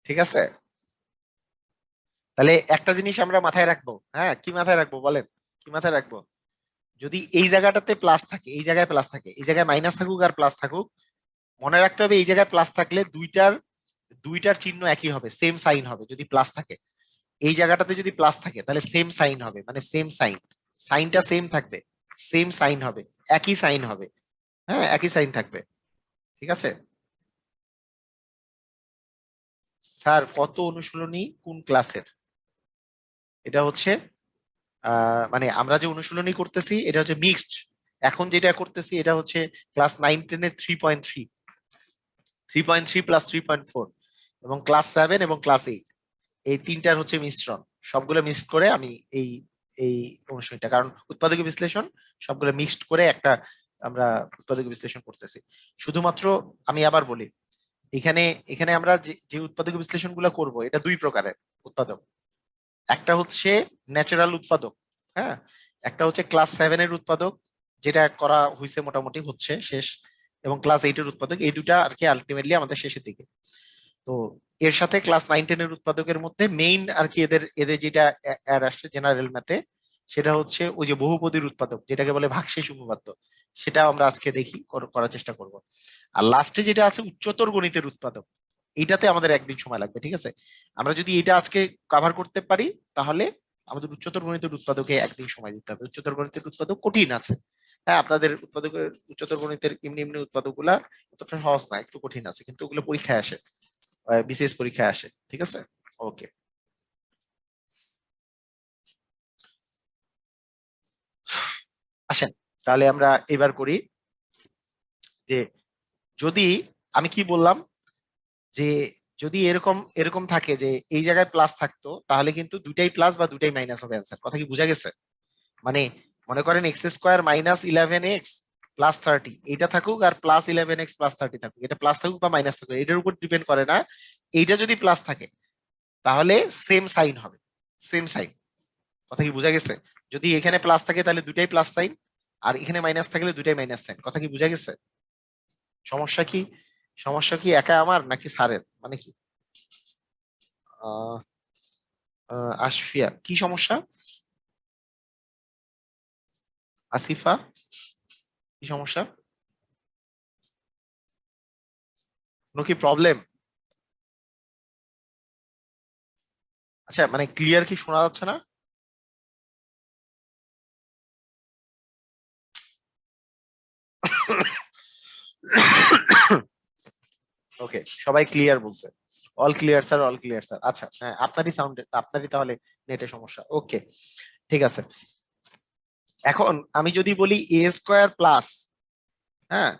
ঠিক আছে, তাহলে একটা জিনিস আমরা মাথায় রাখবো, হ্যাঁ কি মাথায় রাখবো বলেন, কি মাথায় রাখবো? যদি এই জায়গাটাতে প্লাস থাকে, এই জায়গায় প্লাস থাকে, এই জায়গায় মাইনাস থাকুক আর প্লাস থাকুক, মনে রাখতে হবে এই জায়গায় প্লাস থাকলে দুইটার দুইটার চিহ্ন একই হবে, সেম সাইন হবে যদি প্লাস থাকে, এই জায়গাটাতে যদি প্লাস থাকে তাহলে সেম সাইন হবে, মানে সেম সাইন, সাইনটা সেম থাকবে, সেম সাইন হবে, একই সাইন হবে, হ্যাঁ একই সাইন থাকবে, ঠিক আছে? স্যার কত অনুশীলনী কোন ক্লাসের? এটা হচ্ছে মানে আমরা যে অনুশীলনী করতেছি এটা হচ্ছে মিক্সড, এখন যেটা করতেছি এটা হচ্ছে ক্লাস 9 10-এর 3.3, 3.3 প্লাস 3.4, এবং ক্লাস 7 এবং ক্লাস 8, এই তিনটার হচ্ছে মিশ্রণ, সবগুলো মিক্সড করে আমি এই এই অনুশীলনীটা, কারণ উৎপাদক বিশ্লেষণ সবগুলো মিক্সড করে একটা আমরা উৎপাদক বিশ্লেষণ করতেছি। শুধুমাত্র আমি আবার বলি, এখানে এখানে আমরা যে যে উৎপাদক বিশ্লেষণ গুলো করবো এটা দুই প্রকারের উৎপাদক, একটা হচ্ছে ন্যাচারাল উৎপাদক, হ্যাঁ, একটা হচ্ছে ক্লাস 7-এর উৎপাদক, যেটা করা হয়েছে মোটামুটি হচ্ছে শেষ, এবং ক্লাস 8-এর উৎপাদক, এই দুটা আর কি আলটিমেটলি আমাদের শেষের দিকে। তো এর সাথে ক্লাস 9 10-এর উৎপাদকের মধ্যে মেইন আর কি এদের এদের যেটা অ্যাড আসছে জেনারেল ম্যাথে, সেটা হচ্ছে ওই যে বহুপদীর উৎপাদক যেটাকে বলে ভাগশেষ উপপাদ্য, সেটা আমরা আজকে দেখি করার চেষ্টা করব। আর লাস্টে যেটা আছে উচ্চতর গণিতের উৎপাদক, এইটাতে আমাদের একদিন সময় লাগবে, ঠিক আছে? আমরা যদি এটা আজকে কভার করতে পারি তাহলে আমাদের উচ্চতর গণিতের উৎপাদকে একদিন সময় দিতে হবে, উচ্চতর গণিতের উৎপাদক কঠিন আছে, হ্যাঁ আপনাদের উৎপাদকের উচ্চতর গণিতের এমনি এমনি উৎপাদক গুলা এতটা সহজ না, একটু কঠিন আছে, কিন্তু ওগুলো পরীক্ষায় আসে, বিসিএস পরীক্ষায় আসে, ঠিক আছে? ওকে, আসেন তাহলে আমরা এবার করি যে, যদি আমি কি বললাম যে যদি এরকম এরকম থাকে যে এই জায়গায় প্লাস থাকতো তাহলে কিন্তু দুইটাই প্লাস বা দুইটাই মাইনাস হবে অ্যান্সার, কথা কি বোঝা গেছে? মানে মনে করেন x² - 11x প্লাস 30 এটা থাকুক আর +11x + 30 থাকুক, এটা প্লাস থাকুক বা মাইনাস থাকুক এটার উপর ডিপেন্ড করে না, এইটা যদি প্লাস থাকে তাহলে সেম সাইন হবে, সেম সাইন, কথা কি বোঝা গেছে? যদি এখানে প্লাস থাকে তাহলে দুইটাই প্লাস সাইন, আর এখানে মাইনাস থাকলে দুইটাই মাইনাস সাইন, কথা কি বোঝা গেছে? সমস্যা কি? সমস্যা কি একা আমার নাকি স্যারের, মানে কি? আহ আশফিয়া কি সমস্যা? আসিফা কি সমস্যা? কোনো কি প্রবলেম? আচ্ছা মানে ক্লিয়ার কি শোনা যাচ্ছে না? ওকে, সবাই ক্লিয়ার বলছে, all clear sir, all clear sir, আচ্ছা হ্যাঁ আপনারই সাউন্ড, আপনারই তাহলে নেটে সমস্যা, ওকে ঠিক আছে। এখন আমি যদি বলি a² প্লাস, হ্যাঁ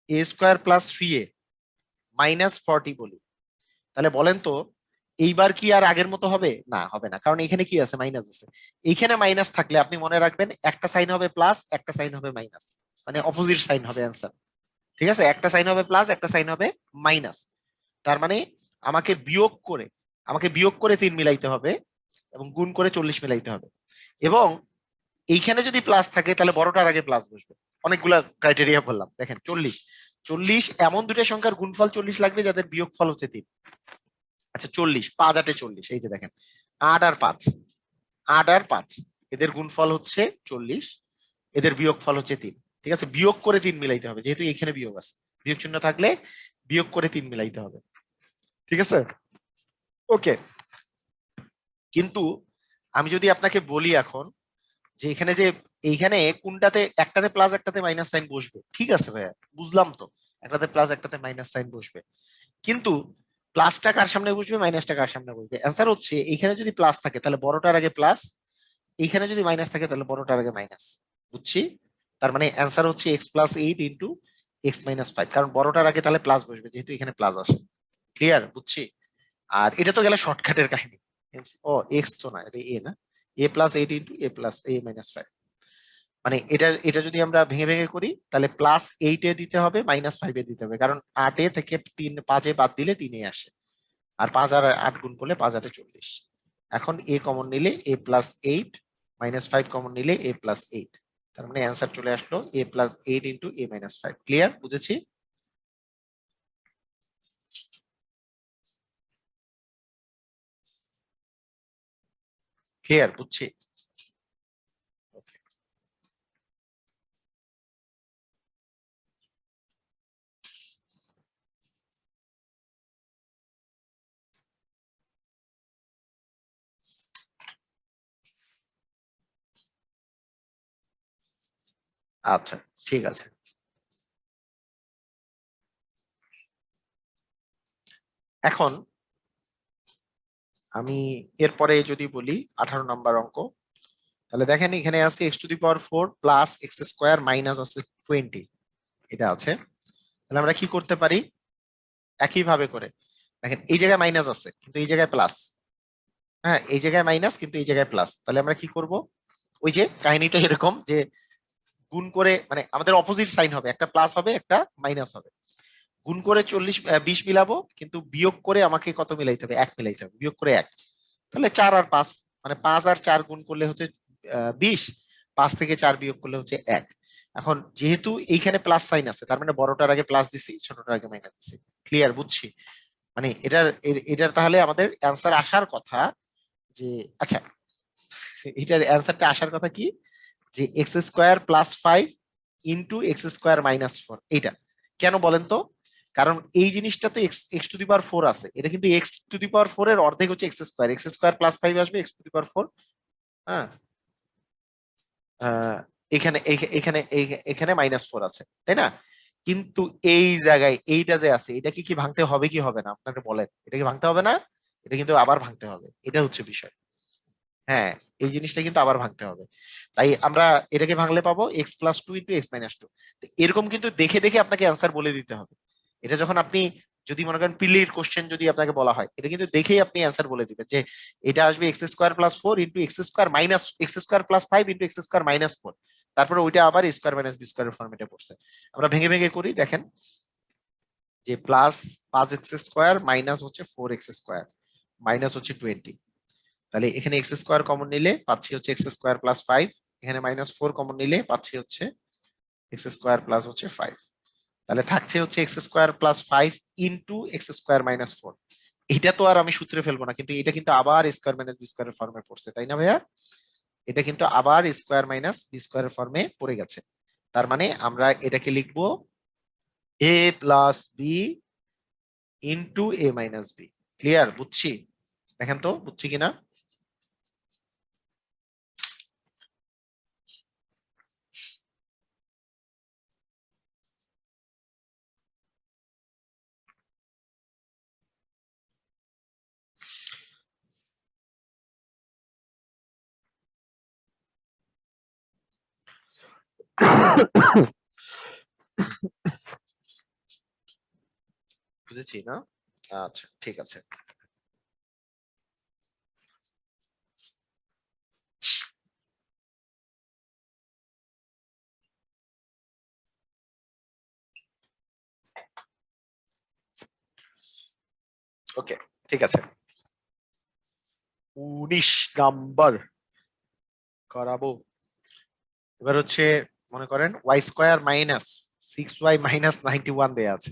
a² + 3a - 40 বলি, তাহলে বলেন তো এইবার কি আর আগের মতো হবে? না, হবে না, কারণ এখানে কি আছে? মাইনাস আছে। এইখানে মাইনাস থাকলে আপনি মনে রাখবেন একটা সাইন হবে প্লাস, একটা সাইন হবে মাইনাস, মানে অপোজিট সাইন হবে অ্যান্সার। ঠিক আছে, একটা সাইন হবে প্লাস, একটা সাইন হবে মাইনাস। তার মানে আমাকে বিয়োগ করে, তিন মিলাইতে হবে এবং গুণ করে 40 মিলাইতে হবে। এবং এইখানে যদি প্লাস থাকে তাহলে বড়টার আগে প্লাস বসবে। অনেকগুলা ক্রাইটেরিয়া বললাম, দেখেন 40, 40 এমন দুটো সংখ্যার গুণফল 40 লাগবে যাদের বিয়োগফল হচ্ছে 3। আচ্ছা 40, 5 8 40, এই যে দেখেন 8 আর 5, 8 আর 5 এদের গুণফল হচ্ছে 40, এদের বিয়োগফল হচ্ছে 3। ঠিক আছে, বিয়োগ করে 3 মিলাইতে হবে, যেহেতু এখানে বিয়োগ আছে, বিয়োগ চিহ্ন থাকলে বিয়োগ করে 3 মিলাইতে হবে। ঠিক আছে, ওকে। কিন্তু আমি যদি আপনাকে বলি এখন যে এখানে যে এইখানে কোনটাতে, একটাতে প্লাস একটাতে মাইনাস সাইন বসবে, ঠিক আছে ভাইয়া, বুঝলাম তো, একটাতে প্লাস একটাতে মাইনাস সাইন বসবে, কিন্তু প্লাসটা কার সামনে বসবে, মাইনাসটা কার সামনে বসবে? অ্যান্সার হচ্ছে এইখানে যদি প্লাস থাকে তাহলে বড়টার আগে প্লাস, এইখানে যদি মাইনাস থাকে তাহলে বড়টার আগে মাইনাস। বুঝছি? তার মানে অ্যান্সার হচ্ছে x+8 ইন্টু x-5, কারণ বড়টার আগে তাহলে প্লাস বসবে যেহেতু এখানে প্লাস আসে। ক্লিয়ার? বুঝছি? আর এটা তো গেল শর্টকাটের কাহিনী। ও এক্স তো না, এটা এ না, a+8 ইন্টু a+a-5, মানে এটা এটা যদি আমরা ভেঙে ভেঙে করি তাহলে +8 দিতে হবে, -5 দিতে হবে, কারণ 8 থেকে 3 5 বাদ দিলে 3 আসে, আর 5 আর 8 গুণ করলে 5 8 40। এখন এ কমন নিলে a+8, -5 কমন নিলে a+8, তার মানে অ্যান্সার চলে আসলো a+8 ইন্টু a-5। ক্লিয়ার? বুঝেছি? ক্লিয়ার? বুঝছি? Okay. আচ্ছা, ঠিক আছে। এখন আমি এরপরে যদি বলি 18 নম্বর অঙ্ক, তাহলে দেখেন এখানে আছে x⁴ প্লাস x² মাইনাস আছে 20, এটা আছে। তাহলে আমরা কি করতে পারি? একই ভাবে করে দেখেন, এই জায়গায় মাইনাস আছে কিন্তু এই জায়গায় প্লাস, হ্যাঁ এই জায়গায় মাইনাস কিন্তু এই জায়গায় প্লাস, তাহলে আমরা কি করব? ওই যে কাহিনীটা এরকম যে গুণ করে, মানে আমাদের অপোজিট সাইন হবে, একটা প্লাস হবে একটা মাইনাস হবে, গুণ করে 20 মিলাবো, কিন্তু বিয়োগ করে আমাকে কত মিলাইতে হবে? 1 মিলাইতে হবে, বিয়োগ করে 1, তাহলে 4 আর 5, মানে 5 আর 4 গুণ করলে হচ্ছে 20, 5 থেকে 4 বিয়োগ করলে হচ্ছে 1। এখন যেহেতু এইখানে প্লাস সাইন আছে তার মানে বড়টার আগে প্লাস দিছি, ছোটটার আগে মাইনাস দিছি। ক্লিয়ার? বুঝছি? মানে এটার তাহলে আমাদের অ্যান্সার আসার কথা যে, আচ্ছা এটার অ্যান্সারটা আসার কথা কি, যে x² + 5 ইন্টু x² - 4, এইটা কেন বলেন তো? কারণ এই জিনিসটা তো x⁴ আছে, এটা কিন্তু x⁴ এর অর্ধেক হচ্ছে x², আসবে x⁴। হ্যাঁ, আহ, এখানে এখানে এখানে -4 আছে, তাই না? কিন্তু এই জায়গায় এইটা যে আছে, এটা কি কি ভাঙতে হবে কি হবে না আপনাকে বলেন? এটা কি ভাঙতে হবে না? এটা কিন্তু আবার ভাঙতে হবে, এটা হচ্ছে বিষয়। হ্যাঁ, এই জিনিসটা কিন্তু আবার ভাঙতে হবে। তাই আমরা এটাকে ভাঙলে পাবো x+2 ইন্টু x-2। এরকম কিন্তু দেখে দেখে আপনাকে অ্যান্সার বলে দিতে হবে। এটা যখন আপনি যদি মনে করেন পিলির কোশ্চেন যদি আপনাকে বলা হয়, এটা কিন্তু দেখেই আপনি অ্যান্সার বলে দিবেন যে এটা আসবে x² + 4 into x²-+5 into x²-4, তারপরে ওইটা আবার a² - b² ফরম্যাটে পড়ছে। আমরা ভেঙে ভেঙে করি, দেখেন যে প্লাস 5x² মাইনাস হচ্ছে 4x², মাইনাস হচ্ছে 20, তাহলে এখানে x² কমন নিলে পাচ্ছি হচ্ছে x²+5, এখানে -4 কমন নিলে পাচ্ছি হচ্ছে x² হচ্ছে 5, তাহলে থাকছে হচ্ছে x²+5 ইন্টু x²-4। এটা তো আর আমি সূত্রে ফেলবো না, কিন্তু এটা কিন্তু আবার a² - b² ফর্মে পড়ছে, তাই না ভাইয়া? এটা কিন্তু আবার a² - b² ফর্মে পড়ে গেছে। তার মানে আমরা এটাকে লিখবো a+b ইন্টু a-b। ক্লিয়ার? বুঝছি? দেখেন তো বুঝছি কিনা। বুঝেছি না? আচ্ছা, ঠিক আছে। ওকে, ঠিক আছে, 19 নাম্বার করাবো। এবার হচ্ছে মনে করেন ওয়াই স্কোয়ার মাইনাস 6y - 91 দেয়া আছে।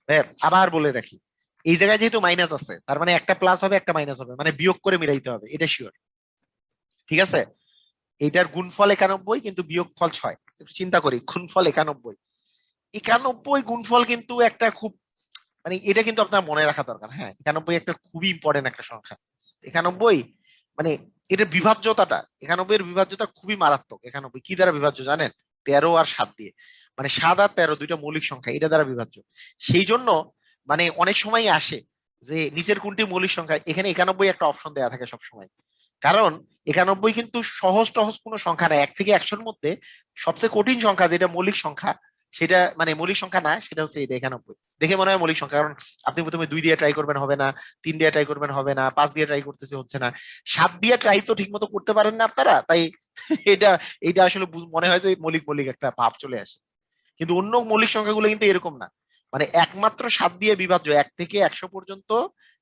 হ্যাঁ, আবার বলে রাখি, এই জায়গায় যেহেতু মাইনাস আছে তার মানে একটা প্লাস হবে একটা মাইনাস হবে, মানে বিয়োগ করে মিলাইতে হবে, এটা শিওর। ঠিক আছে, এটার গুণফল 91 কিন্তু বিয়োগফল 6। একটু চিন্তা করি, গুণফল 91, 91 গুণফল কিন্তু একটা খুব, মানে এটা কিন্তু আপনার মনে রাখা দরকার। হ্যাঁ, 91 একটা খুবই ইম্পর্টেন্ট একটা সংখ্যা। 91 মানে এটা বিভাজ্যতাটা, 91 এর বিভাজ্যতা খুবই মারাত্মক। 91 কি দ্বারা বিভাজ্য জানেন? 13 আর 7 দিয়ে। মানে 7 আর 13 দুইটা মৌলিক সংখ্যা, এটা দ্বারা বিভাজ্য। সেই জন্য মানে অনেক সময় আসে যে নিচের কোনটি মৌলিক সংখ্যা, এখানে 91 একটা অপশন দেওয়া থাকে সব সময়। কারণ 91 কিন্তু সহজ টহজ কোনো সংখ্যা না, 1 থেকে 100-র মধ্যে সবচেয়ে কঠিন সংখ্যা যেটা মৌলিক সংখ্যা, সেটা মানে মৌলিক সংখ্যা না, সেটা হচ্ছে এটা 91। দেখে মনে হয় মৌলিক সংখ্যা, কারণ আপনি প্রথমে 2 দিয়ে ট্রাই করবেন হবে না, 3 দিয়ে ট্রাই করবেন হবে না, 5 দিয়ে ট্রাই করতেছে হচ্ছে না, 7 দিয়ে ট্রাই তো ঠিক মতো করতে পারেন না আপনারা, তাই এটা এটা আসলে মনে হয় যে মৌলিক মৌলিক একটা ভাব চলে আসে। কিন্তু অন্য মৌলিক সংখ্যাগুলো কিন্তু এরকম না, মানে একমাত্র 7 দিয়ে বিভাজ্য, 1 থেকে 100 পর্যন্ত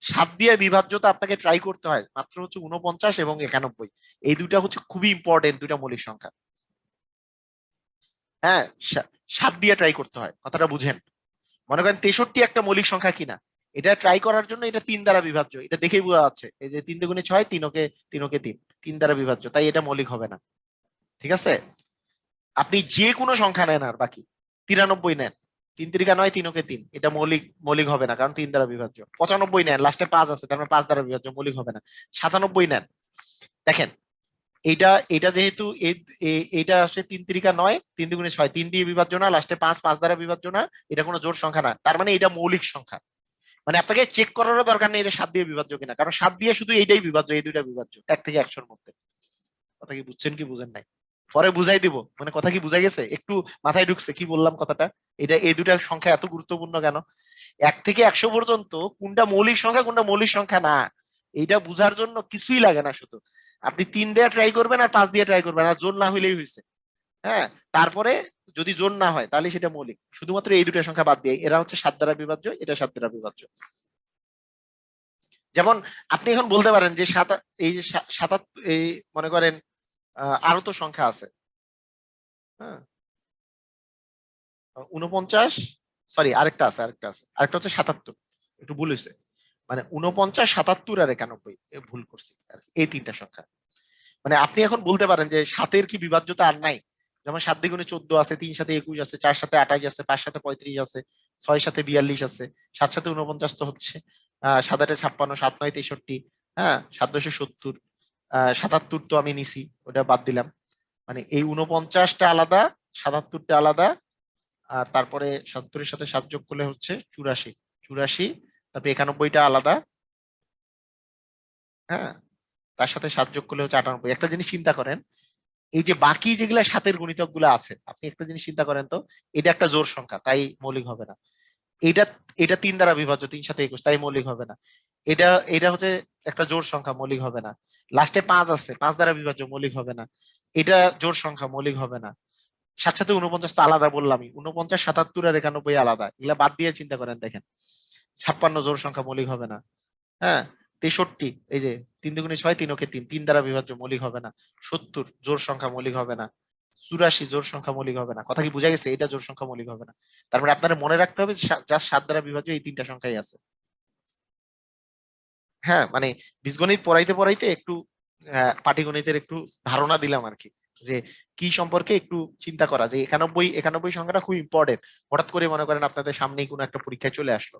7 দিয়ে বিভাজ্যতা আপনাকে ট্রাই করতে হয় মাত্র হচ্ছে 49 এবং 91। এই দুইটা হচ্ছে খুবই ইম্পর্টেন্ট দুইটা মৌলিক সংখ্যা। হ্যাঁ, 7 দিয়ে ট্রাই করতে হয়, কথাটা বুঝেন। মনে করেন 63 একটা মৌলিক সংখ্যা কিনা, এটা ট্রাই করার জন্য এটা 3 দ্বারা বিভাজ্য, এটা দেখেই বোঝা যাচ্ছে, এই যে 3 দুগুণে 6, 3 দ্বারা বিভাজ্য, তাই এটা মৌলিক হবে না। ঠিক আছে, আপনি যে কোনো সংখ্যা নেন আর বাকি 93 নেন, 3 3 9, 3 এটা মৌলিক মৌলিক হবে না, কারণ 3 দ্বারা বিভাজ্য। 95 নেন, লাস্টে 5 আছে তার মানে 5 দ্বারা বিভাজ্য, মৌলিক হবে না। 97 নেন, দেখেন এইটা এটা যেহেতু এইটা আসলে 3 3 9, 3 2 6, 3 দিয়ে বিভাজ্য না, লাস্টে 5, 5 দ্বারা বিভাজ্য না, এটা কোনো জোড় সংখ্যা না, তার মানে এটা মৌলিক সংখ্যা। মানে আপনাকে চেক করারও দরকার নেই এটা 7 দিয়ে বিভাজ্য কিনা, কারণ 7 দিয়ে শুধু এইটাই বিভাজ্য, এই দুইটা বিভাজ্য 1 থেকে 100-র মধ্যে। কথা কি বুঝছেন কি বুঝেন নাই? পরে বুঝাই দিব, মানে কথা কি বুঝা গেছে, একটু মাথায় ঢুকছে কি বললাম কথাটা? এটা এই দুটা সংখ্যা এত গুরুত্বপূর্ণ কেন, 1 থেকে 100 পর্যন্ত কোনটা মৌলিক সংখ্যা কোনটা মৌলিক সংখ্যা না, এইটা বুঝার জন্য কিছুই লাগে না, শুধু আপনি 3 দিয়ে ট্রাই করবেন আর 5 দিয়ে ট্রাই করবেন, আর জোর না হইলেই হয়েছে। হ্যাঁ, তারপরে যদি জোর না হয় তাহলে সেটা মৌলিক, শুধুমাত্র এই দুটা সংখ্যা বাদ দিয়ে। এরা হচ্ছে 7 দ্বারা বিভাজ্য, এটা 7 দ্বারা বিভাজ্য। যেমন আপনি এখন বলতে পারেন যে এই যে 77, এই মনে করেন আরো তো সংখ্যা আছে। হ্যাঁ, 49, সরি আরেকটা হচ্ছে 77, একটু ভুল হয়েছে, মানে 49, 77 আর 91, ভুল করছি আর কি। এই 3টা সংখ্যা, মানে আপনি এখন বলতে পারেন যে 7-এর কি বিভাজ্যতা আর নাই? যেমন 7 দ্বিগুণে 14 আছে, 3 সাথে 21 আছে, 4 সাথে 28 আছে, 5 সাথে 35 আছে, 6 সাথে 42 আছে, 7 সাথে 49 তো হচ্ছে, 7 8 56, 7 9 63, হ্যাঁ 7 10 70, 77 তো আমি নিছি, ওটা বাদ দিলাম। মানে এই 49টা আলাদা, 77টা আলাদা, আর তারপরে 70-এর সাথে 7 যোগ করলে হচ্ছে 84, 84, তারপরে 91টা আলাদা, হ্যাঁ তার সাথে 7 যোগ করলে হচ্ছে 98। একটা জিনিস চিন্তা করেন, এই যে বাকি যেগুলা 7-এর গুণিতক গুলো আছে, আপনি একটা জিনিস চিন্তা করেন তো, এটা একটা জোড় সংখ্যা তাই মৌলিক হবে না। এটা এটা 3 দ্বারা বিভাজ্য, 3 সাথে 21, তাই মৌলিক হবে না। এটা এটা হচ্ছে একটা জোড় সংখ্যা, মৌলিক হবে না। লাস্টে 5 আছে, 5 দ্বারা বিভাজ্য, মৌলিক হবে না। এটা জোড় সংখ্যা, মৌলিক হবে না। 7 সাথে 49 তো আলাদা বললামই, 49, 77 আর 91 আলাদা, এগুলা বাদ দিয়ে চিন্তা করেন দেখেন, 56 জোড় সংখ্যা, মৌলিক হবে না। হ্যাঁ, 63, এই যে 3 দুগুণে 6, 3 3 দ্বারা বিভাজ্য, মৌলিক হবে না। 70 জোড় সংখ্যা, মৌলিক হবে না। 84 জোড় সংখ্যা, মৌলিক হবে না। কথা কি বোঝা গেছে? এটা জোড় সংখ্যা, মৌলিক হবে না। তার মানে আপনারা মনে রাখতে হবে যা 7 দ্বারা বিভাজ্য এই 3টা সংখ্যাই আছে। হ্যাঁ, মানে বীজগণিত পড়াইতে পড়াইতে একটু পাটিগণিতের একটু ধারণা দিলাম আর কি, যে কি সম্পর্কে একটু চিন্তা করা, যে 91 সংখ্যাটা খুব ইম্পর্টেন্ট। হঠাৎ করে মনে করেন আপনাদের সামনেই কোনো একটা পরীক্ষায় চলে আসলো,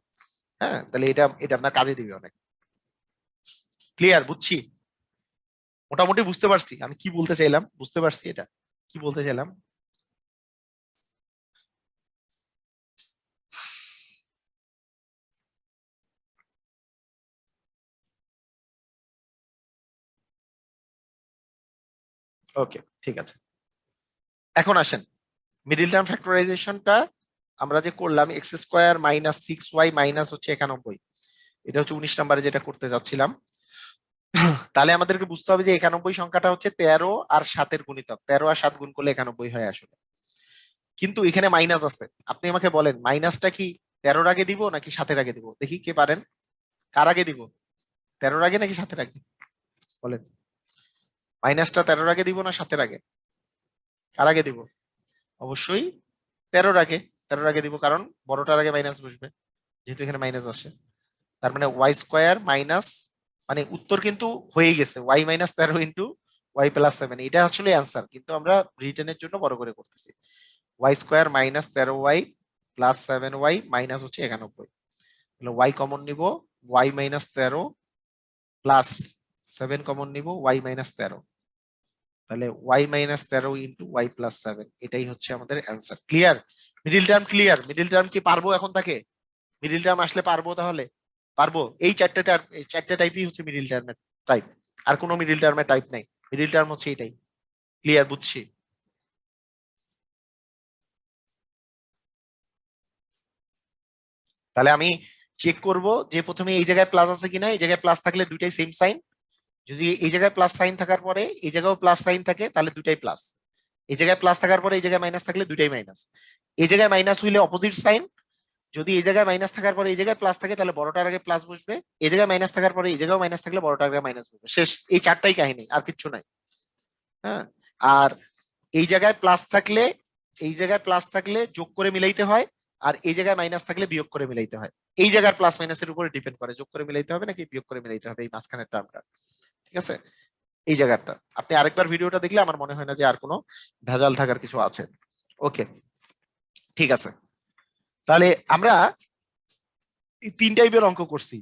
হ্যাঁ তাহলে এটা এটা আপনার কাজে দিবে অনেক। ক্লিয়ার? বুঝছি, মোটামুটি বুঝতে পারছি আমি কি বলতে চাইলাম, বুঝতে পারছি এটা কি বলতে চাইলাম। ওকে, ঠিক আছে। এখন আসেন মিডিল টার্ম ফ্যাক্টরাইজেশনটা আমরা যে করলাম, x² - 6y হচ্ছে 91, এটা হচ্ছে 19 নম্বরে যেটা করতে যাচ্ছিলাম। তাহলে আমাদেরকে বুঝতে হবে যে 91 সংখ্যাটা হচ্ছে 13 আর 7-এর গুণিতক, 13 আর 7 গুণ করলে 91 হয় আসলে। কিন্তু এখানে মাইনাস আছে, আপনি আমাকে বলেন মাইনাসটা কি 13-র আগে দিব নাকি 7-এর আগে দিব, দেখি কে পারেন। কার আগে দিব? 13-র আগে নাকি 7-এর আগে বলেন? মাইনাসটা 13-র আগে দিব না 7-এর আগে? কার আগে দিব? অবশ্যই 13-র আগে। 13-র আগে দিব, কারণ বড়টার আগে মাইনাস বসবে, যেহেতু এখানে মাইনাস আসে। তার মানে ওয়াই স্কোয়ার মাইনাস, মানে উত্তর কিন্তু হয়ে গেছে, y minus 13 into y plus 7। এটা আসলে অ্যান্সার, কিন্তু আমরা রিটেনের জন্য বড় করে করতেছি। Y square minus 13y plus 7y minus হচ্ছে 91। তাহলে ওয়াই কমন নিব, ওয়াই মাইনাস 13 প্লাস 7 কমন নিব, ওয়াই মাইনাস 13। তাহলে y minus 13 into y plus 7, এটাই হচ্ছে আমাদের answer. Clear? Middle term clear? Middle term কি পারবো এখন তাকে? মিডিল টার্ম আসলে পারবো? তাহলে পারবো। এই চারটে টাইপই হচ্ছে মিডিল টার্মের টাইপ, আর কোনো মিডিল টার্মের টাইপ নাই। মিডিল টার্ম হচ্ছে এটাই। ক্লিয়ার? বুঝছি। তাহলে আমি চেক করব যে প্রথমে এই জায়গায় প্লাস আছে কিনা। এই জায়গায় প্লাস থাকলে দুইটাই সেম সাইন। যদি এই জায়গায় প্লাস সাইন থাকার পরে এই জায়গায়ও প্লাস সাইন থাকে, তাহলে দুইটাই প্লাস। এই জায়গায় প্লাস থাকার পরে এই জায়গায় মাইনাস থাকলে দুইটাই মাইনাস। এই জায়গায় মাইনাস হইলে অপোজিট সাইন। যদি এই জায়গায় মাইনাস থাকার পরে এই জায়গায় প্লাস থাকে, তাহলে বড়টার আগে প্লাস বসবে। এই জায়গায় মাইনাস থাকার পরে এই জায়গায় মাইনাস থাকলে বড়টার আগে মাইনাস বসবে। শেষ। এই চারটাই কাহিনী, আর কিচ্ছু নাই। হ্যাঁ। আর এই জায়গায় প্লাস থাকলে, এই জায়গায় প্লাস থাকলে যোগ করে মিলাইতে হয়, আর এই জায়গায় মাইনাস থাকলে বিয়োগ করে মিলাইতে হয়। এই জায়গার প্লাস মাইনাসের উপরে ডিপেন্ড করে যোগ করে মিলাইতে হবে নাকি বিয়োগ করে মিলাইতে হবে, এই মাঝখানের টার্মটা। ঠিক আছে? এই জায়গাটা আপনি আরেকবার ভিডিওটা দেখলে আমার মনে হয় না যে আর কোনো ভেজাল থাকার কিছু আছে। ওকে, ঠিক আছে। তাহলে আমরা এই তিন টাইপের অঙ্ক করছি।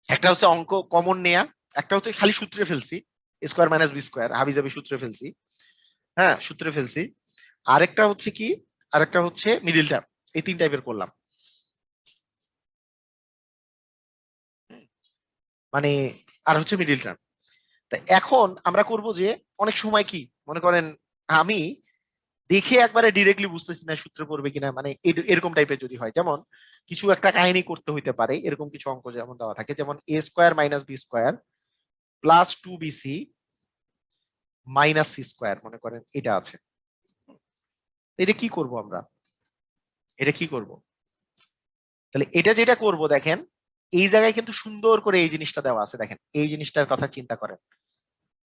একটা হচ্ছে অঙ্ক কমন নেয়া, একটা হচ্ছে খালি সূত্রে ফেলছি, স্কোয়ার মাইনাস বি স্কোয়ার হাবি জাবি সূত্রে ফেলছি। হ্যাঁ, সূত্রে ফেলছি। আরেকটা হচ্ছে কি, আরেকটা হচ্ছে মিডিল টার্ম। এই তিন টাইপের করলাম। মানে আর হচ্ছে মিডিল টার্ম। তা এখন আমরা করব যে, অনেক সময় কি মনে করেন আমি দেখে একবারে ডিরেক্টলি বুঝতেছি না সূত্র পড়বে কিনা, মানে এরকম টাইপের যদি হয়, যেমন কিছু একটা কাহিনী করতে হইতে পারে, এরকম কিছু অঙ্ক যেমন দেওয়া থাকে, যেমন a square minus b square plus 2bc minus c square, মনে করেন এটা আছে। এটা কি করব আমরা? এটা কি করব? তাহলে এটা যেটা করব, দেখেন এই জায়গায় কিন্তু সুন্দর করে এই জিনিসটা দেওয়া আছে। দেখেন এই জিনিসটার কথা চিন্তা করেন।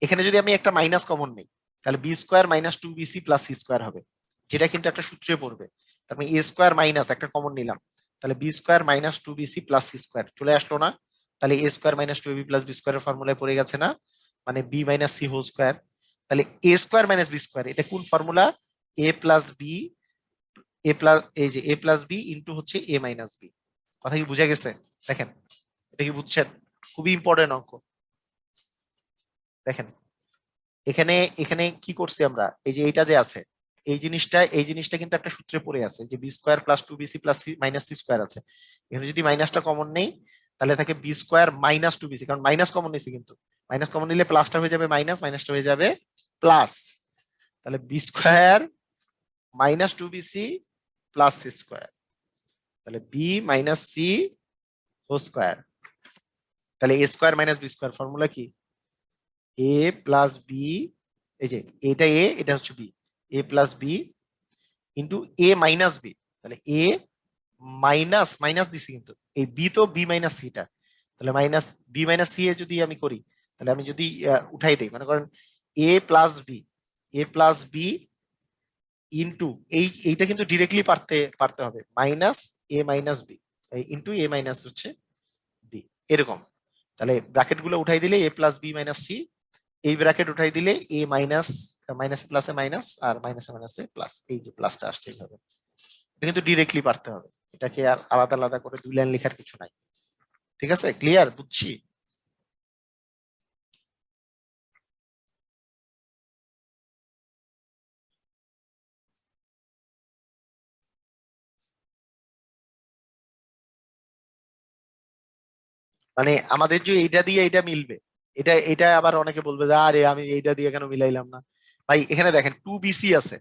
এখানে যদি আমি একটা মাইনাস কমন নেই, তাহলে b square minus 2bc plus C square হবে, যেটা কিন্তু একটা সূত্রে পড়বে। তার মানে এ স্কোয়ার মাইনাস একটা কমন নিলাম, তাহলে b square minus 2bc plus C square চলে আসলো না? তাহলে a square minus 2ab plus b স্কোয়ারের ফর্মুলায় পড়ে গেছে না? মানে b minus C whole square. তাহলে a square minus b square, এটা কোন formula? A plus b, a plus, এই যে এ প্লাস বি ইন্টু হচ্ছে এ মাইনাস বি। কথা কি বুঝা গেছে? দেখেন, এটা কি বুঝছেন? খুবই ইম্পর্টেন্ট অঙ্ক। দেখেন এখানে, এখানে কি করছি আমরা, এই যে এইটা যে আছে, এই জিনিসটা কিন্তু একটা সূত্রে পড়ে আছে, যে b square plus 2bc plus minus c square আছে। এখানে যদি মাইনাসটা কমন নেই, তাহলে থাকে বি স্কোয়ার মাইনাস 2bc, কারণ মাইনাস কমন নিয়েছি, কিন্তু মাইনাস কমন নিলে প্লাসটা হয়ে যাবে মাইনাস, মাইনাসটা হয়ে যাবে প্লাস। তাহলে b square minus 2bc plus C square, তাহলে b minus C whole square. তাহলে a square minus b square formula কি? এ প্লাস বি, এই যে এটা এ, এটা হচ্ছে B, a plus B into A minus B. তাহলে এ মাইনাস মাইনাস দিছি, কিন্তু এই বি তো বি মাইনাস সিটা, তাহলে মাইনাস বি মাইনাস সি এ যদি আমি করি, তাহলে আমি যদি উঠাই দিই, মনে করেন এ plus b, a plus B into এইটা কিন্তু ডিরেক্টলি পারতে পারতে হবে, minus A minus B into A minus হচ্ছে বি, এরকম। তাহলে ব্র্যাকেট গুলো উঠাই দিলে এ প্লাস বি মাইনাস সি, এই ব্র্যাকেট উঠাই দিলে এ মাইনাস, মাইনাস প্লাসে মাইনাস, আর মাইনাসে মাইনাসে প্লাস, এই যে প্লাসটা আসছে এইভাবে। এটা কিন্তু ডিরেক্টলি পারতে হবে, এটাকে আর আলাদা আলাদা করে দুই লাইন লেখার কিছু নাই। ঠিক আছে? ক্লিয়ার? বুঝছি। মানে আমাদের যে এইটা দিয়ে এইটা মিলবে, এটা এটা আবার অনেকে বলবে যে আরে আমি এইটা দিয়ে কেন মিলাইলাম না। ভাই এখানে দেখেন 2bc আছে,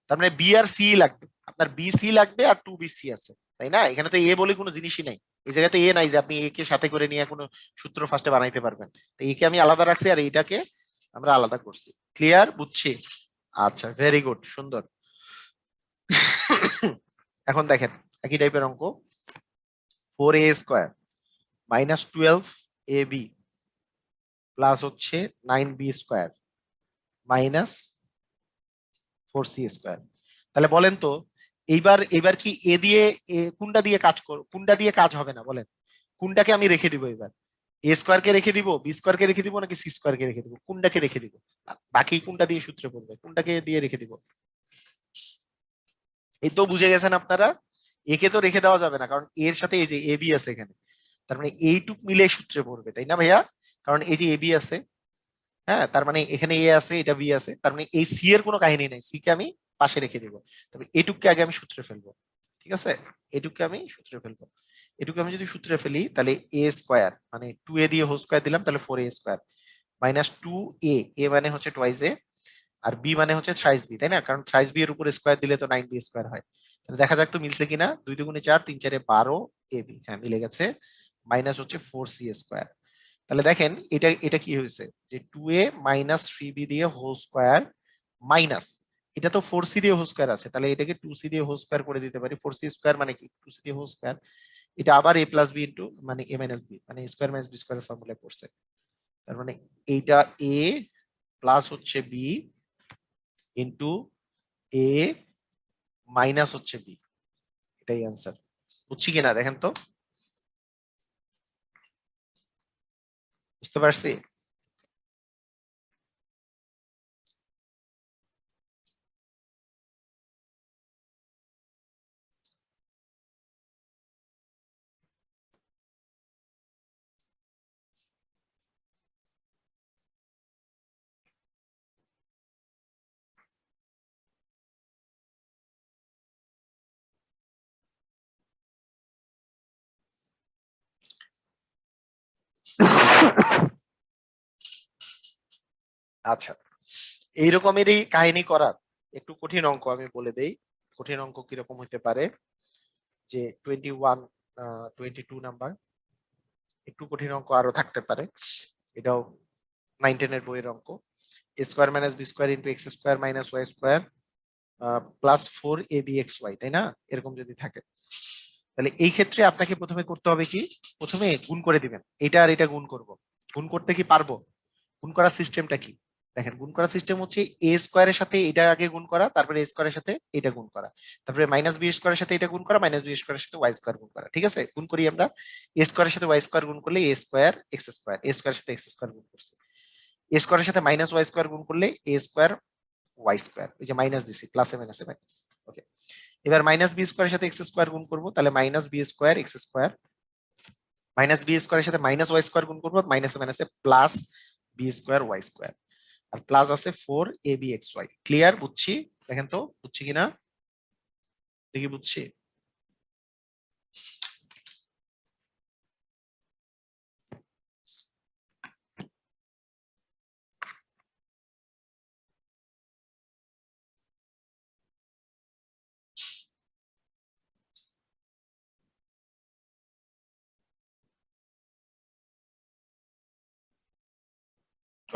তার মানে বি আর সি লাগবে, আপনার বি সি লাগবে আর 2bc আছে, তাই না? এখানে তো এ বলে কোনো জিনিসই নাই, এই জায়গাতে এ নাই যে আপনি এ কে সাথে করে নিয়ে কোনো সূত্র ফার্স্টে বানাইতে পারবেন। তো একে আমি আলাদা রাখছি আর এইটাকে আমরা আলাদা করছি। ক্লিয়ার? বুঝছি। আচ্ছা, ভেরি গুড, সুন্দর। এখন দেখেন একই টাইপের অঙ্ক, 4a স্কোয়ার -12ab প্লাস হচ্ছে 9b² মাইনাস 4c²। তাহলে বলেন তো এইবার এবার কি এ দিয়ে কোনটা দিয়ে কাজ কোনটা দিয়ে কাজ হবে না বলেন? কোনটাকে আমি রেখে দিব এবার? a² কে রেখে দিব, b² কে রেখে দিব, নাকি c² কে রেখে দিব? কোনটাকে রেখে দিব? বাকি কোনটা দিয়ে সূত্রে পড়বে? কোনটাকে দিয়ে রেখে দিব? এই তো বুঝে গেছেন আপনারা। একে তো রেখে দেওয়া যাবে না, কারণ এর সাথে এই যে এ বি আছে এখানে, তার মানে এইটুক মিলে সূত্রে পড়বে, তাই না ভাইয়া? কারণ এই যে এ বি আছে, হ্যাঁ, তার মানে এখানে এ আছে, এটা বি আছে, তার মানে এই সি এর কোনো কাহিনী নেই, সি কে আমি পাশে রেখে দিব। তবে এটুককে আগে আমি সূত্রে ফেলবো, ঠিক আছে? এটুককে আমি সূত্রে ফেলবো। এটুকু আমি যদি সূত্রে ফেলি তাহলে a² মানে 2a দিয়ে হোল স্কয়ার দিলাম, তাহলে 4a² মাইনাস 2a, এ মানে হচ্ছে টোয়াইস এ, আর বি মানে হচ্ছে থ্রাইস বি, তাই না? কারণ থ্রাইস বি এর উপর স্কয়ার দিলে তো 9b² হয়। তাহলে দেখা যাক তো মিলছে কিনা। 2 2 4, 3 4 12 ab, হ্যাঁ মিলে গেছে। মাইনাস হচ্ছে 4c²। তাহলে দেখেন এটা এটা কি হয়েছে, যে 2a মাইনাস 3b দিয়ে হোল স্কয়ার মাইনাস, এটা তো 4c দিয়ে হোল স্কয়ার আছে, তাহলে এটাকে 2c দিয়ে হোল স্কয়ার করে দিতে পারি। 4c² মানে কি 2c দিয়ে হোল স্কয়ার, এটা আবার a প্লাস বি ইন্টু মানে a মাইনাস বি, মানে স্কয়ার মাইনাস বি স্কয়ার ফর্মুলায় পড়ছে। তার মানে এইটা a প্লাস হচ্ছে বি ইন্টু এ মাইনাস হচ্ছে বি, এটাই অ্যান্সার। বুঝছি কিনা দেখেন তো, বুঝতে পারছি? আচ্ছা, এইরকমেরই কাহিনী করার একটু কঠিন অঙ্ক আমি বলে দেই। কঠিন অঙ্ক কিরকম হতে পারে, যে 21, 22 নাম্বার, একটু কঠিন অঙ্ক আরো থাকতে পারে। এটাও 9 10 এর বইয়ের অঙ্ক। a² minus b² into x² minus y² plus 4abxy, তাই না? এরকম যদি থাকে, তাহলে এই ক্ষেত্রে আপনাকে প্রথমে করতে হবে কি, প্রথমে গুণ করে দিবেন, এটা আর এটা গুণ করব। গুণ করতে কি পারবো? গুণ করার সিস্টেমটা কি দেখেন, গুণ করার সিস্টেম হচ্ছে a² এর সাথে এটা আগে গুণ করা, তারপরে a² এর সাথে এটা গুণ করা, তারপরে মাইনাস b² এর সাথে এটা গুণ করা, মাইনাস b² এর সাথে y² গুণ করা। ঠিক আছে, গুণ করি আমরা। a² এর সাথে y² গুণ করলে a² x², a² এর সাথে x² গুণ করছি। a² এর সাথে মাইনাস y² গুণ করলে a² y², এই যে মাইনাস দিছি, প্লাসে মাইনাসে মাইনাস। ওকে, এবার মাইনাস b² এর সাথে x² গুণ করব, তাহলে minus b² x², minus b² এর সাথে মাইনাস y² গুণ করব, মাইনাসে মাইনাসে প্লাস b² y², আর প্লাস আছে 4abxy। ক্লিয়ার? বুঝছি? দেখেন তো বুঝছি কিনা, দেখি বুঝছি।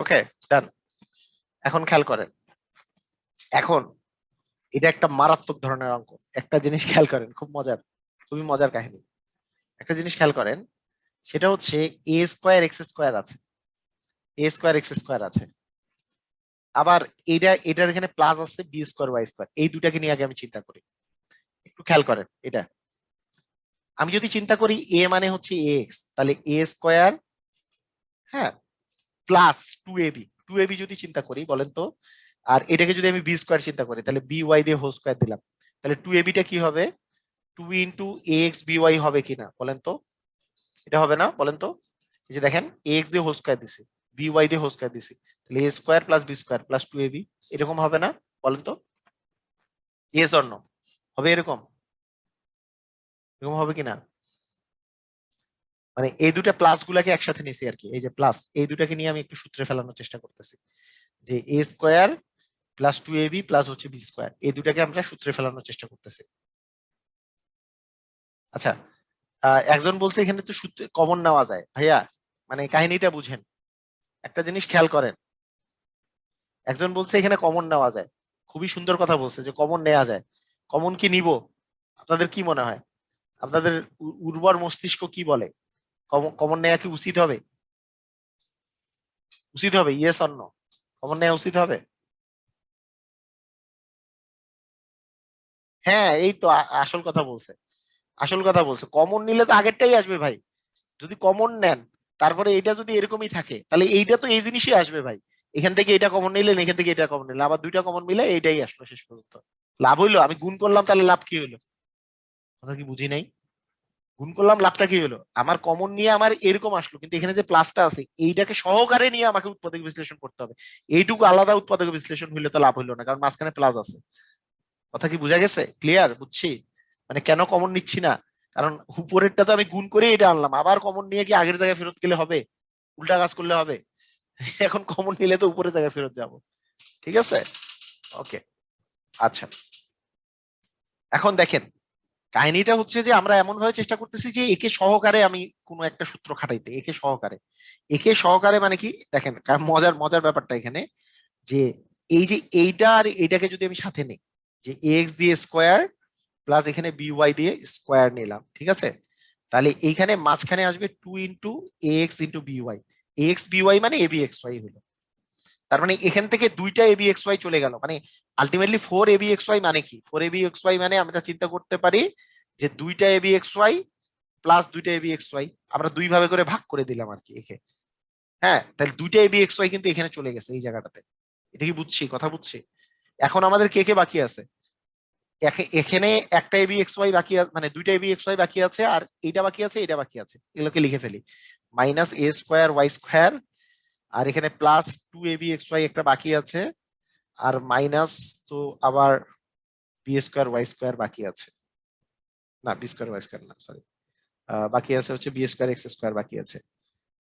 ওকে, ডান। এখন খেয়াল করেন, এখন এটা একটা মারাত্মক ধরনের অঙ্ক। একটা জিনিস খেয়াল করেন, খুব মজার, খুবই মজার কাহিনী। একটা জিনিস খেয়াল করেন, সেটা হচ্ছে a² x² আছে, a² x² আছে, আবার এটার এখানে প্লাস আছে b² y²। এই দুটাকে নিয়ে আগে আমি চিন্তা করি, একটু খেয়াল করেন এটা। আমি যদি চিন্তা করি a মানে হচ্ছে ax, তাহলে a², হ্যাঁ, প্লাস 2ab যদি চিন্তা করি বলেন তো, আর এটাকে যদি আমি b² চিন্তা করি, তাহলে by দিয়ে হোল স্কয়ার দিলাম, তাহলে 2ab কি হবে? 2 ইন্টু ax by হবে কিনা বলেন তো? এটা হবে না বলেন তো? এই যে দেখেন, ax দিয়ে হোল স্কয়ার দিছি, by দিয়ে হোল স্কয়ার দিছি, তাহলে a² plus b² plus 2ab, এরকম হবে না বলেন তো? Yes or no? হবে এরকম? এরকম হবে কিনা? মানে এই দুটা প্লাস গুলাকে একসাথে নিছি আর কি, এই যে প্লাস, এই দুটাকে নিয়ে আমি একটু সূত্রে ফেলানোর চেষ্টা করতেছি, যে a² প্লাস 2ab প্লাস হচ্ছে b², এই দুটাকে আমরা সূত্রে ফেলানোর চেষ্টা করতেছি। আচ্ছা, একজন বলছে এখানে তো সূত্রে কমন নেওয়া যায় ভাইয়া, মানে কাহিনীটা বুঝেন, একটা জিনিস খেয়াল করেন। একজন বলছে এখানে কমন নেওয়া যায়, খুবই সুন্দর কথা বলছে যে কমন নেওয়া যায়। কমন কি নিব? আপনাদের কি মনে হয়? আপনাদের উর্বর মস্তিষ্ক কি বলে? কমন নেওয়া কি উচিত হবে? উচিত হবে, ইয়েস অর নো? কমন নেওয়া উচিত হবে? হ্যাঁ, এই তো আসল কথা বলছে। আসল কথা বলছে, কমন নিলে তো আগেরটাই আসবে ভাই। যদি কমন নেন, তারপরে এটা যদি এরকমই থাকে, তাহলে এইটা তো এই জিনিসই আসবে ভাই। এখান থেকে এটা কমন নিলেন, এখান থেকে এটা কমন নিলেন, আবার দুইটা কমন মিলে এইটাই আসলো শেষ পর্যন্ত। লাভ হইলো? আমি গুণ করলাম, তাহলে লাভ কি হলো? কথা কি বুঝি নাই? গুণ করলাম, লাভটা কি হলো? আমার কমন নিয়ে আমার এরকম আসলো, কিন্তু এখানে যে প্লাসটা আছে এইটাকে সহকারে নিয়ে আমাকে উৎপাদক বিশ্লেষণ করতে হবে। এইটুকু আলাদা উৎপাদক বিশ্লেষণ হইলে তো লাভ হইলো না, কারণ মাঝখানে প্লাস আছে। কথা কি বোঝা গেছে? ক্লিয়ার? বুঝছি মানে কেন কমন নিচ্ছি না। কারণ উপরেরটা তো আমি গুণ করে এটা আনলাম, আবার কমন নিয়ে কি আগের জায়গায় ফেরত গেলে হবে? উল্টা কাজ করলে হবে? এখন কমন নিলে তো উপরের জায়গায় ফেরত যাব। ঠিক আছে, ওকে। আচ্ছা, এখন দেখেন, কাহিনীটা হচ্ছে যে আমরা এমন ভাবে চেষ্টা করতেছি যে একে সহকারে আমি কোনো একটা সূত্র খাটাইতে, একে সহকারে। একে সহকারে মানে কি দেখেন, মজার মজার ব্যাপারটা এখানে, যে এই যে এইটা আর এইটাকে যদি আমি সাথে নিই, যে এক্স দিয়ে স্কোয়ার প্লাস এখানে বিওয়াই দিয়ে স্কোয়ার নিলাম, ঠিক আছে? তাহলে এইখানে মাঝখানে আসবে 2 × ax × by। এক্স বিওয়াই মানে এবি এক্স ওয়াই হলো। তার মানে এখান থেকে দুইটা এবি এক্স ওয়াই চলে গেল, মানে আলটিমেটলি 4 abxy মানে কি? 4 abxy মানে আমরা চিন্তা করতে পারি যে দুইটা এবি এক্স ওয়াই প্লাস দুইটা এবি এক্স ওয়াই, আমরা দুই ভাবে করে ভাগ করে দিলাম আর কি একে। হ্যাঁ, তাহলে দুইটা এবি এক্স ওয়াই কিন্তু এখানে চলে গেছে এই জায়গাটাতে। এটা কি বুঝছি? কথা বুঝছি? এখন আমাদের কে কে বাকি আছে? এখানে একটা এবি এক্স ওয়াই বাকি মানে দুইটা এবি এক্স ওয়াই বাকি আছে, আর এইটা বাকি আছে, এটা বাকি আছে। এগুলোকে লিখে ফেলি, -a² y², আর এখানে +2 abxy একটা বাকি আছে, আর মাইনাস তো আবার b²y² বাকি আছে। না, b²y² না, সরি, বাকি আছে হচ্ছে b²x² বাকি আছে,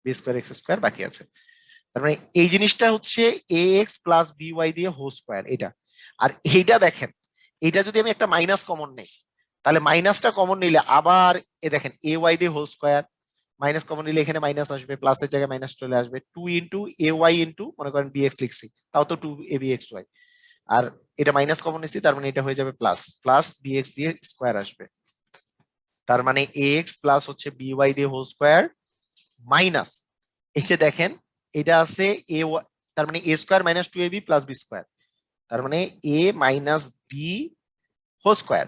b²x² বাকি আছে। তার মানে এই জিনিসটা হচ্ছে ax + by দিয়ে হোল স্কোয়ার এটা। আর এইটা দেখেন, এইটা যদি আমি একটা মাইনাস কমন নেই, তাহলে মাইনাসটা কমন নিলে আবার দেখেন ay দিয়ে হোল স্কোয়ার, মাইনাস কমন নিলে এখানে মাইনাস আসবে, প্লাসের জায়গায় মাইনাস চলে আসবে, 2 × ay মনে করেন bx লিখছি, তাও তো 2 abxy। আর এটা মাইনাস কমন নিচ্ছি, তার মানে এটা হয়ে যাবে প্লাস, প্লাস bx দিয়ে স্কোয়ার আসবে। তার মানে ax প্লাস হচ্ছে by দিয়ে হোল স্কোয়ার মাইনাস, এসে দেখেন এটা আছে এ, তার মানে a² - 2ab + b², তার মানে a - b হোল স্কোয়ার।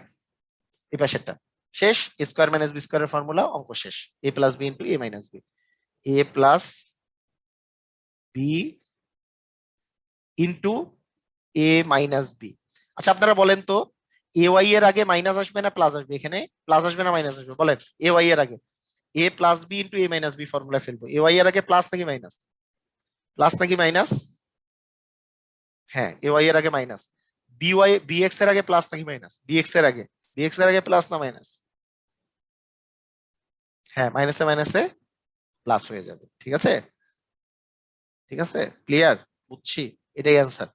এই পাশেরটা শেষ, a² - b² এর ফর্মুলা, অঙ্ক শেষ। a + b × a - b, a + b a - b। আচ্ছা, আপনারা বলেন তো, এ ওয়াই এর আগে মাইনাস আসবে না প্লাস আসবে? এখানে প্লাস আসবে না মাইনাস আসবে? বলেন, এ ওয়াই এর আগে a + b × a - b formula ফেলবো। এ ওয়াই এর আগে প্লাস নাকি মাইনাস? প্লাস নাকি মাইনাস? হ্যাঁ, এ ওয়াই এর আগে মাইনাস। bx এর আগে প্লাস নাকি মাইনাস? bx এর আগে প্লাস না মাইনাস? হ্যাঁ, মাইনাসে মাইনাসে প্লাস হয়ে যাবে। ঠিক আছে, ঠিক আছে, ক্লিয়ার? বুঝছি, এটাই অ্যান্সার।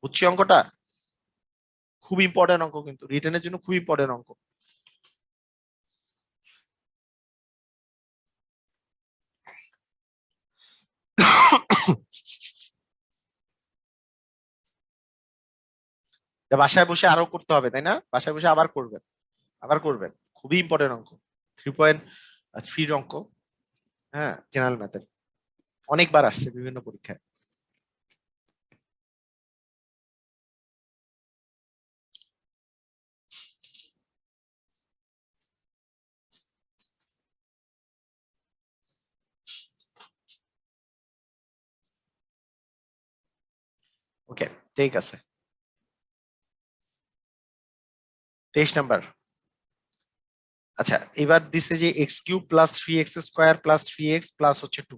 বুঝছি অঙ্কটা? খুব ইম্পর্টেন্ট অঙ্ক, কিন্তু রিটেনের জন্য খুব ইম্পর্টেন্ট অঙ্ক। এটা বাসায় বসে আরো করতে হবে, তাই না? বাসায় বসে আবার করবেন, আবার করবেন। খুবই ইম্পর্টেন্ট অঙ্ক, 3.3 অঙ্ক। হ্যাঁ, জেনারেল ম্যাথের অনেকবার আসছে বিভিন্ন পরীক্ষায়। ওকে, ঠিক আছে। 23 নাম্বার। আচ্ছা, এবার দিছে যে x³ + 3x² + 3x প্লাস হচ্ছে 2।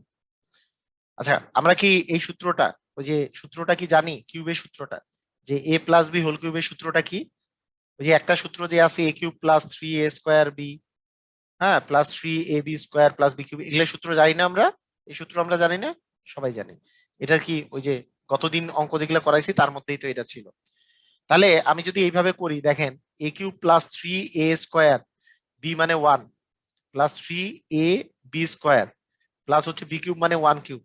আচ্ছা, আমরা কি এই সূত্রটা, ওই যে সূত্রটা কি জানি, কিউবের সূত্রটা, যে a + b হোল কিউবের সূত্রটা কি? ওই যে একটা সূত্র যে আছে a³ + 3a² b, হ্যাঁ, +3ab² + b³, এগুলো সূত্র জানি না আমরা? এই সূত্র আমরা জানি না? সবাই জানি। এটা কি ওই যে গতদিন অঙ্ক যেগুলো করাইছি তার মধ্যেই তো এটা ছিল। তাহলে আমি যদি এইভাবে করি, দেখেন a³ + 3a² b মানে 1 +3ab² প্লাস হচ্ছে b³ মানে 1³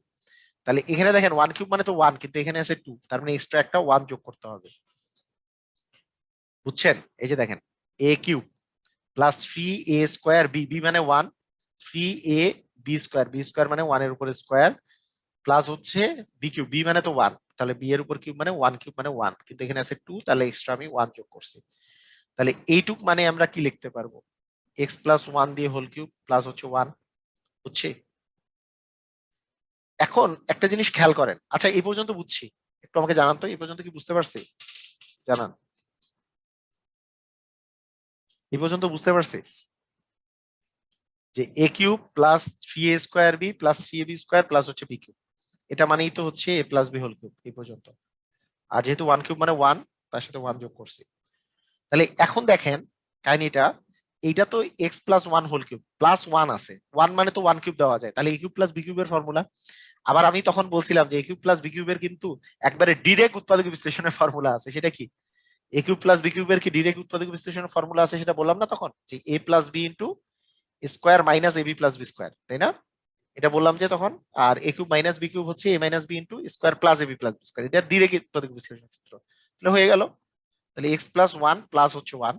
তাহলে এখানে দেখেন 1³ মানে তো 1, কিন্তু এখানে আছে 2, তার মানে এক্সট্রা একটা 1 যোগ করতে হবে। বুঝছেন? এই যে দেখেন a³ + 3a² b, b মানে 1, 3a বি স্কোয়ার মানে 1 এর উপরে স্কোয়ার প্লাস হচ্ছে বি কিউব, বি মানে তো 1, তাহলে বি এর উপর কিউব মানে 1 কিউব মানে 1, কিন্তু এখানে আছে 2, তাহলে এক্সট্রা আমি 1 যোগ করছি। তাহলে এইটুক মানে আমরা কি লিখতে পারবো, এক্স প্লাস 1 দিয়ে হোল কিউব প্লাস হচ্ছে 1, বুঝছি? এখন একটা জিনিস খেয়াল করেন, আচ্ছা এই পর্যন্ত বুঝছি, একটু আমাকে জানান তো এই পর্যন্ত কি বুঝতে পারছি, জানান এই পর্যন্ত বুঝতে পারছি যে এ cube plus 3a² b plus 3ab square plus হচ্ছে বি কিউব, এটা মানেই তো হচ্ছে এ প্লাস বি হোল কিউব এই পর্যন্ত। আর যেহেতু 1 কিউব মানে 1, তার সাথে 1 যোগ করছি। তাহলে এখন দেখেন কাহিনীটা, এইটা তো x plus 1 whole cube plus 1 আছে, 1 মানে তো 1 কিউব দেওয়া যায়, তাহলে এ কিউব প্লাস বি কিউবের ফর্মুলা। আবার আমি তখন বলছিলাম যে এ কিউব প্লাস বি কিউবের কিন্তু একবারে ডিরেক্ট উৎপাদক বিশ্লেষণের ফর্মুলা আছে, সেটা কি, এ কিউব প্লাস বি কিউবের কি ডিরেক্ট উৎপাদক বিশ্লেষণের ফর্মুলা আছে, সেটা বললাম না তখন, যে a plus B into square minus A B plus B square, তাই না? এটা বললাম যে তখন। আর a cube minus B cube হচ্ছে এ minus B into square plus A B plus B square, এটা ডিরেক্ট উৎপাদক বিশ্লেষণ সূত্র। তাহলে হয়ে গেল, তাহলে এক্স প্লাস 1 প্লাস হচ্ছে 1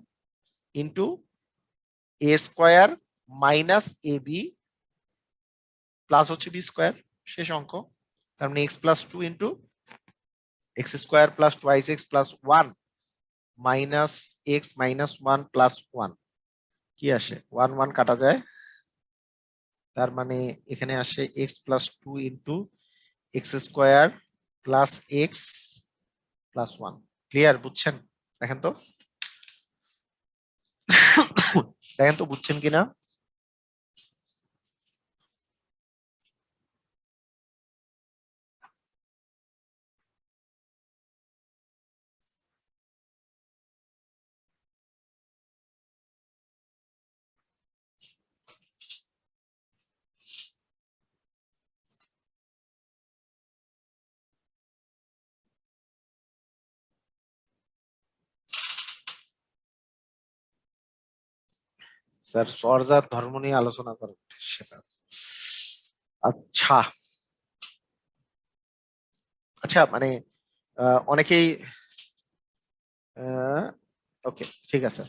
into A square minus A B plus হচ্ছে বি স্কোয়ার, শেষ অঙ্ক। তার মানে x plus 2 into x square plus twice x plus 1 minus x minus 1 plus 1, কি আসে 1 1 কাটা যায়, তার মানে এখানে আসে x plus 2 into x square plus x plus 1। Clear, বুঝছেন? দেখেন তো দেখেন তো বুঝছেন কিনা। স্যার সরজাত ধর্ম নিয়ে আলোচনা করেন সেটা। আচ্ছা আচ্ছা, মানে অনেকেই ওকে ঠিক আছে,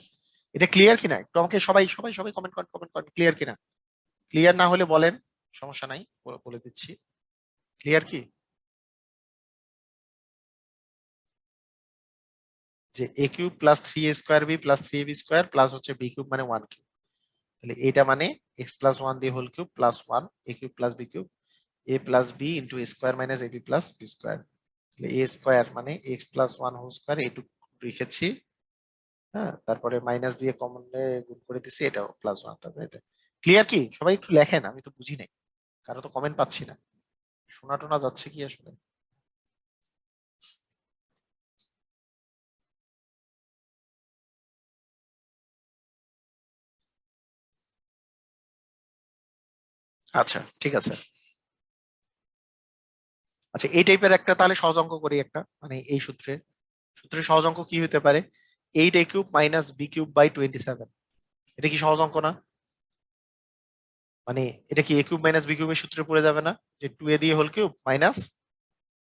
এটা ক্লিয়ার কিনা একটু আমাকে সবাই সবাই সবাই কমেন্ট করেন, কমেন্ট করেন ক্লিয়ার কিনা। ক্লিয়ার না হলে বলেন, সমস্যা নাই, বলে দিচ্ছি। ক্লিয়ার কি, যে এ cube plus 3a² b plus 3ab square plus হচ্ছে বি কিউব মানে 1 কিউব, তাহলে এটা মানে এক্স প্লাস 1 দিয়ে whole cube plus 1 a cube plus B cube a plus B into A square minus a b plus B square, তাহলে a square মানে x plus 1 whole square, এটুকু রেখেছি, হ্যাঁ, তারপরে মাইনাস দিয়ে কমন গুণ করে দিছি, এটাও প্লাস 1, তারপরে এটা। ক্লিয়ার কি, সবাই একটু লেখেন, আমি তো বুঝি নাই, কারো তো কমেন্ট পাচ্ছি না, শোনা টোনা যাচ্ছে কি আসলে। আচ্ছা ঠিক আছে, আচ্ছা এই টাইপের একটা তাহলে সহজ অঙ্ক করি একটা, মানে এই সূত্রে, সূত্রের সহজ অঙ্ক কি হতে পারে, 8a³ minus B cube by 27, এটা কি সহজ অঙ্ক না? মানে এটা কি এ কিউব মাইনাস বি কিউবের সূত্রে পড়ে যাবে না, যে 2a দিয়ে whole cube minus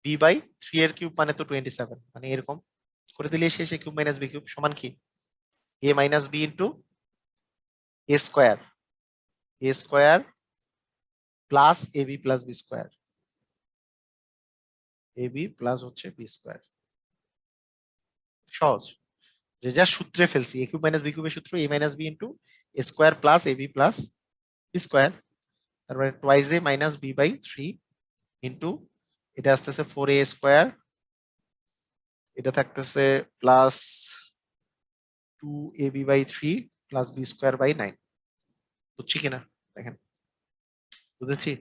b by 3 এর কিউব মানে তো 27, মানে এরকম করে দিলে শেষ, এ কিউব মাইনাস বি কিউব সমান কি এ minus B into A square, a square plus A B plus B square, a B plus হচ্ছে বি স্কোয়ার। সহজ, যে যা সূত্রে ফেলছি, এ কিউব মাইনাস বি কিউবের সূত্র a minus B into A square plus A B plus B square, তারপরে twice a minus b by 3 into এটা আসতেছে 4a², এটা থাকতেছে plus 2ab/3 plus b² by 9, বুঝছি কিনা দেখেন, বুঝেছি।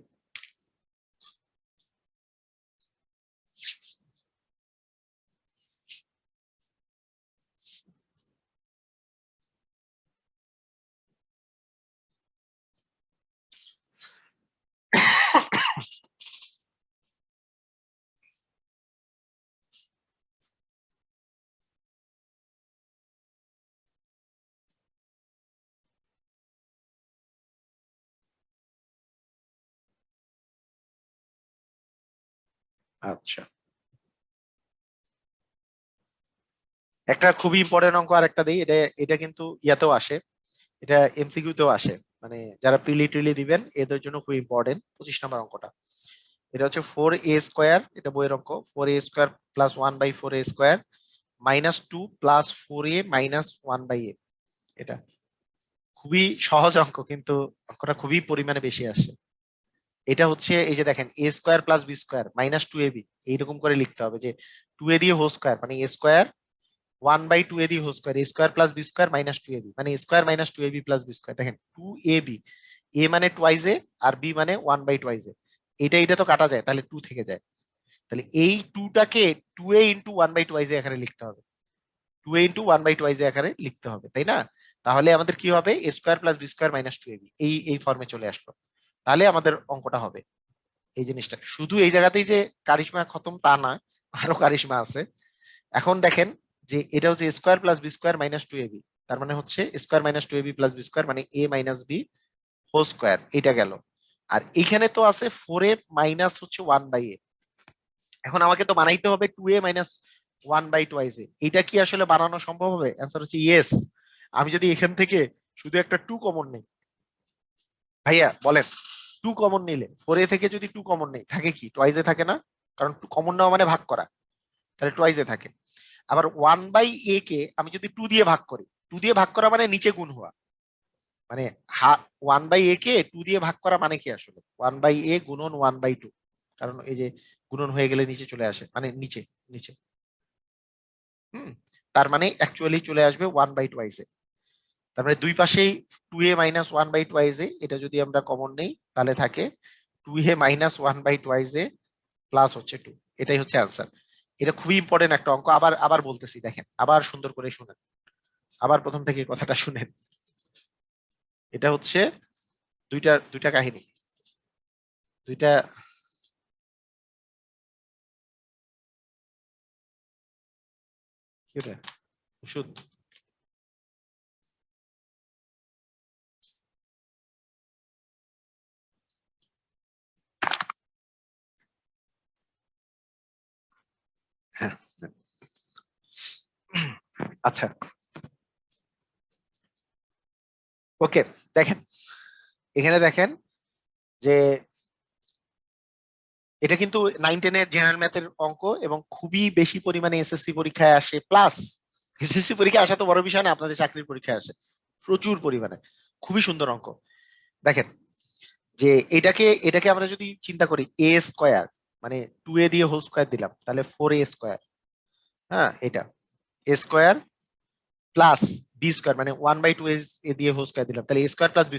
আচ্ছা, একটা খুবই ইম্পর্টেন্ট অঙ্ক আর একটা দিই, এটা এটা কিন্তু ইয়াতেও আসে, এটা এমসিকিউ তেও আসে। মানে যারা প্রিলি টিলি দিবেন এদের জন্য খুব ইম্পর্টেন্ট 25 নম্বর অঙ্কটা। এটা হচ্ছে 4a² এটা বইয়ের অঙ্ক। 4a² plus 1/4a² -2 plus 4a minus 1/a। এটা খুবই সহজ অঙ্ক, কিন্তু অঙ্কটা খুবই পরিমাণে বেশি আসে। এটা হচ্ছে এই যে দেখেন a² প্লাস b² -2ab, এইরকম করে লিখতে হবে যে 2a দিয়ে হোল স্কোয়ার মানে a², 1/2a দিয়ে whole square a² plus b² -2ab, মানে a² -2ab প্লাস b²। দেখেন 2ab, a মানে টুয়াইজ এ আর b মানে 1/2 এটা এটা তো কাটা যায়, তাহলে 2 থেকে যায়। তাহলে এই 2টাকে 2a ইন্টু 1/2 আকারে লিখতে হবে, 2a ইন্টু 1/2 আকারে লিখতে হবে, তাই না? তাহলে আমাদের কি হবে, a² প্লাস b² -2ab, এই এই ফর্মে চলে আসলো। তাহলে আমাদের অঙ্কটা হবে এই জিনিসটা। শুধু এই জায়গাতেই যে কারিশমা খতম তা না, আরো কারিশমা আছে। এখন দেখেন যে এটা হচ্ছে a² প্লাস b² -2ab, তার মানে হচ্ছে a² -2ab প্লাস b² মানে a minus b whole square, এটা গেল। আর এখানে তো আছে 4a মাইনাস হচ্ছে 1/a। এখন আমাকে তো বানাইতে হবে 2a মাইনাস 1/2 এটা কি আসলে বানানো সম্ভব হবে? অ্যান্সার হচ্ছে ইয়েস। আমি যদি এখান থেকে শুধু একটা 2 কমন নেই, ভাইয়া বলেন, 2 কমন নিলে 4a থেকে যদি 2 কমন নেই থাকে কি টুয়াইজে থাকে না? কারণ কমন নেওয়া মানে ভাগ করা, তাহলে টুয়াইজে থাকে। আবার 1/a কে আমি যদি 2 দিয়ে ভাগ করি, 2 দিয়ে ভাগ করা মানে নিচে গুণ হওয়া, মানে 1/a কে 2 দিয়ে ভাগ করা মানে কি আসলে 1/a গুণন 1/2, কারণ এই যে গুণন হয়ে গেলে নিচে চলে আসে, মানে নিচে নিচে। হুম, তার মানে অ্যাকচুয়ালি চলে আসবে 1/2। তার মানে দুই পাশেই 2a মাইনাস 1/2, এটা যদি আমরা কমন নেই তাহলে থাকে 2a মাইনাস 1/2 প্লাস হচ্ছে 2। এটাই হচ্ছে অ্যান্সার। এটা খুবই ইম্পর্টেন্ট একটা অঙ্ক। আবার আবার বলতেছি, দেখেন আবার সুন্দর করে শুনেন, আবার প্রথম থেকে কথাটা শুনেন। এটা হচ্ছে দুইটা দুইটা কাহিনী, দুইটা কি ওটা? ওষুধ। হ্যাঁ, আচ্ছা, ওকে। দেখেন এখানে দেখেন যে এটা কিন্তু 9-10-এর জেনারেল ম্যাথের অঙ্ক এবং খুবই বেশি পরিমাণে এসএসসি পরীক্ষায় আসে। প্লাস এসএসসি পরীক্ষায় আসা তো বড় বিষয় না, আপনাদের চাকরির পরীক্ষায় আসে প্রচুর পরিমাণে। খুবই সুন্দর অঙ্ক। দেখেন যে এটাকে আমরা যদি চিন্তা করি a² মানে 2a দিয়ে হোল স্কোয়ার দিলাম তাহলে 4a²। হ্যাঁ, এটা a² প্লাস b² মানে 1/2 এ দিয়ে হোল স্কোয়ার দিলাম, তাহলে a² প্লাস b²।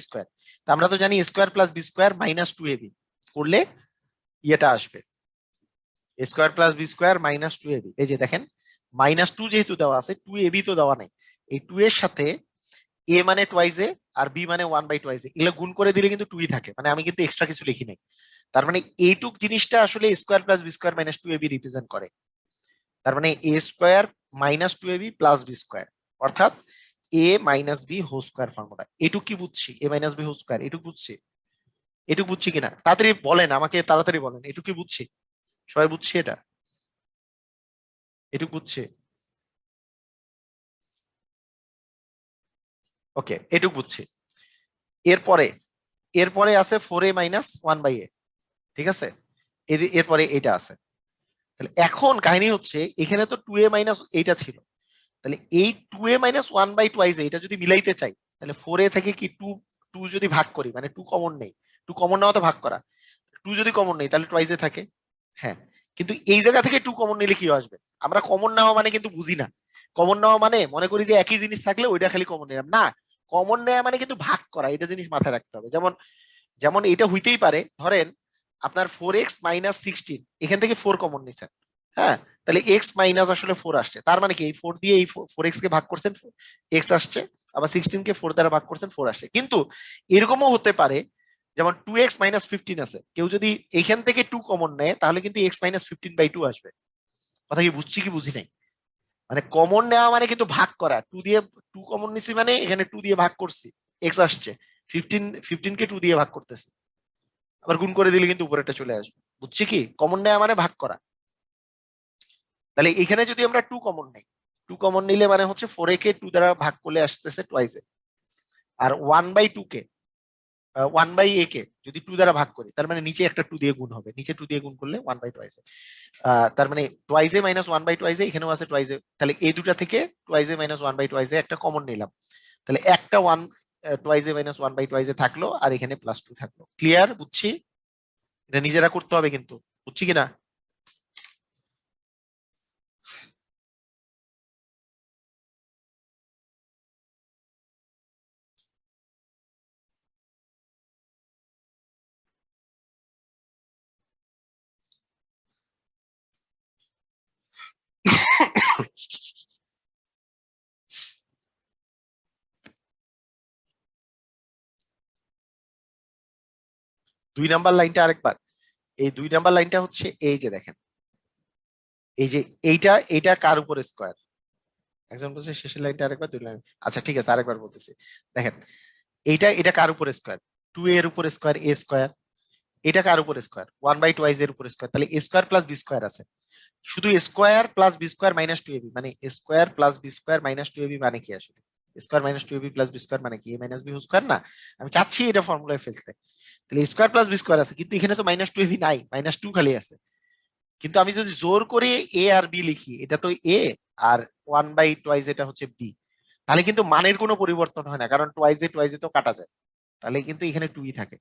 তা আমরা তো জানি a² প্লাস b² -2ab করলে ইয়েটা আসবে, a² প্লাস b² -2ab। এই যে দেখেন -2 যেহেতু দেওয়া আছে, 2ab তো দেওয়া নাই, এই 2 এর সাথে a মানে টুয়াইজ এ আর b মানে 1/2 এগুলো গুণ করে দিলে কিন্তু 2ই থাকে, মানে আমি কিন্তু এক্সট্রা কিছু লিখি নাই। তার মানে এইটুক জিনিসটা আসলে a² plus b² -2ab represent করে। তার মানে a² -2ab প্লাস b², অর্থাৎ a minus b whole square formula. এটুক কি বুঝছি? a minus b whole square, এটুক বুঝছি? এটুক বুঝছি কিনা তাড়াতাড়ি বলেন, আমাকে তাড়াতাড়ি বলেন, এটুক কি বুঝছি? সবাই বুঝছি এটা? এটুক বুঝছি? ওকে, এটুক বুঝছি। এরপরে এরপরে আছে 4a মাইনাস 1/a, ঠিক আছে? এরপরে এটা আছে। তাহলে এখন কাহিনী হচ্ছে এখানে তো 2a মাইনাস এইটা ছিল, তাহলে এই 2a মাইনাস 1/2 এটা যদি মিলাইতে চাই তাহলে 4a থেকে কি 2 2 যদি ভাগ করি, মানে 2 কমন নেই, 2 কমন নেওয়া তো ভাগ করা, 2 যদি কমন নেই তাহলে টুয়াইসে থাকে। হ্যাঁ, কিন্তু এই জায়গা থেকে 2 কমন নিলে কি আসবে? আমরা কমন নেওয়া মানে কিন্তু বুঝি না। কমন নেওয়া মানে মনে করি যে একই জিনিস থাকলে ওইটা খালি কমন নিলাম না। কমন নেওয়া মানে কিন্তু ভাগ করা, এটা জিনিস মাথায় রাখতে হবে। যেমন যেমন এটা হইতেই পারে, ধরেন আপনার 4x-16, এখান থেকে 4 কমন নিছেন। হ্যাঁ, তাহলে এক্স মাইনাস আসলে 4 আসছে, তার মানে কি এই 4 দিয়ে এই 4x কে ভাগ করছেন, এক্স আসছে। আবার 16 কে 4 দ্বারা ভাগ করছেন, 4 আসছে। কিন্তু এরকমও হতে পারে যেমন 2x-15 আছে, কেউ যদি এখান থেকে 2 কমন নেয় তাহলে কিন্তু x-15/2 আসবে। কথা কি বুঝছি কি বুঝি নাই? মানে কমন নেওয়া মানে কিন্তু ভাগ করা, 2 দিয়ে 2 কমন নিছি মানে এখানে 2 দিয়ে ভাগ করছি, এক্স আসছে, 15 কে 2 দিয়ে ভাগ করতেছি, আবার গুণ করে দিলে কিন্তু উপরেটা চলে আসবে। বুঝছি কি? কমন নেওয়া মানে ভাগ করা। তাহলে এখানে যদি আমরা 2 কমন নেই, 2 কমন নিলে মানে হচ্ছে 4a কে 2 দ্বারা ভাগ করলে আসতেছে টুয়াইসে, আর 1/2 কে 1/a কে যদি 2 দ্বারা ভাগ করি, তার মানে নিচে একটা 2 দিয়ে গুণ হবে, নিচে 2 দিয়ে গুণ করলে 1/2 তার মানে টোয়াইস এ মাইনাস 1/2 এখানেও আছে টোয়াইস এ, তাহলে এই দুটা থেকে টোয়াইস এ মাইনাস 1/2 একটা কমন নিলাম, তাহলে একটা টোয়াইস এ মাইনাস 1/2 থাকলো আর এখানে +2 থাকলো। ক্লিয়ার? বুঝছি? এটা নিজেরা করতে হবে কিন্তু, বুঝছি কিনা? 2 নাম্বার লাইনটা আরেকবার, এই 2 নাম্বার লাইনটা হচ্ছে এই যে দেখেন, এই যে এইটা কার উপর স্কোয়ার? একজন বলছে শেষের লাইনটা আরেকবার, 2 লাইন। আচ্ছা ঠিক আছে, আরেকবার বলতেছি। দেখেন, এটা কার উপর স্কোয়ার? 2 এর উপর স্কোয়ার, এ স্কোয়ার। এটা কার উপর স্কোয়ার? 1/2 এর উপর স্কোয়ার, তাহলে a square plus B square আছে। শুধু square plus B square minus 2ab, মানে square plus B square minus 2ab মানে কি আসলে? Square minus 2ab plus B square মানে কি? এ মাইনাস বি হোল স্কোয়ার না? আমি চাচ্ছি এটা ফর্মুলায় ফেলতে। তাহলে স্কোয়ার প্লাস বি স্কোয়ার আছে, কিন্তু এখানে তো -2ab নাই, -2 খালি আছে। কিন্তু আমি যদি জোর করে এ আর বি লিখি, এটা তো এ, আর 1/2 এটা হচ্ছে বি, তাহলে কিন্তু মানের কোনো পরিবর্তন হয় না, কারণ টোয়াইজে তো কাটা যায়, তাহলে কিন্তু এখানে 2ই থাকে।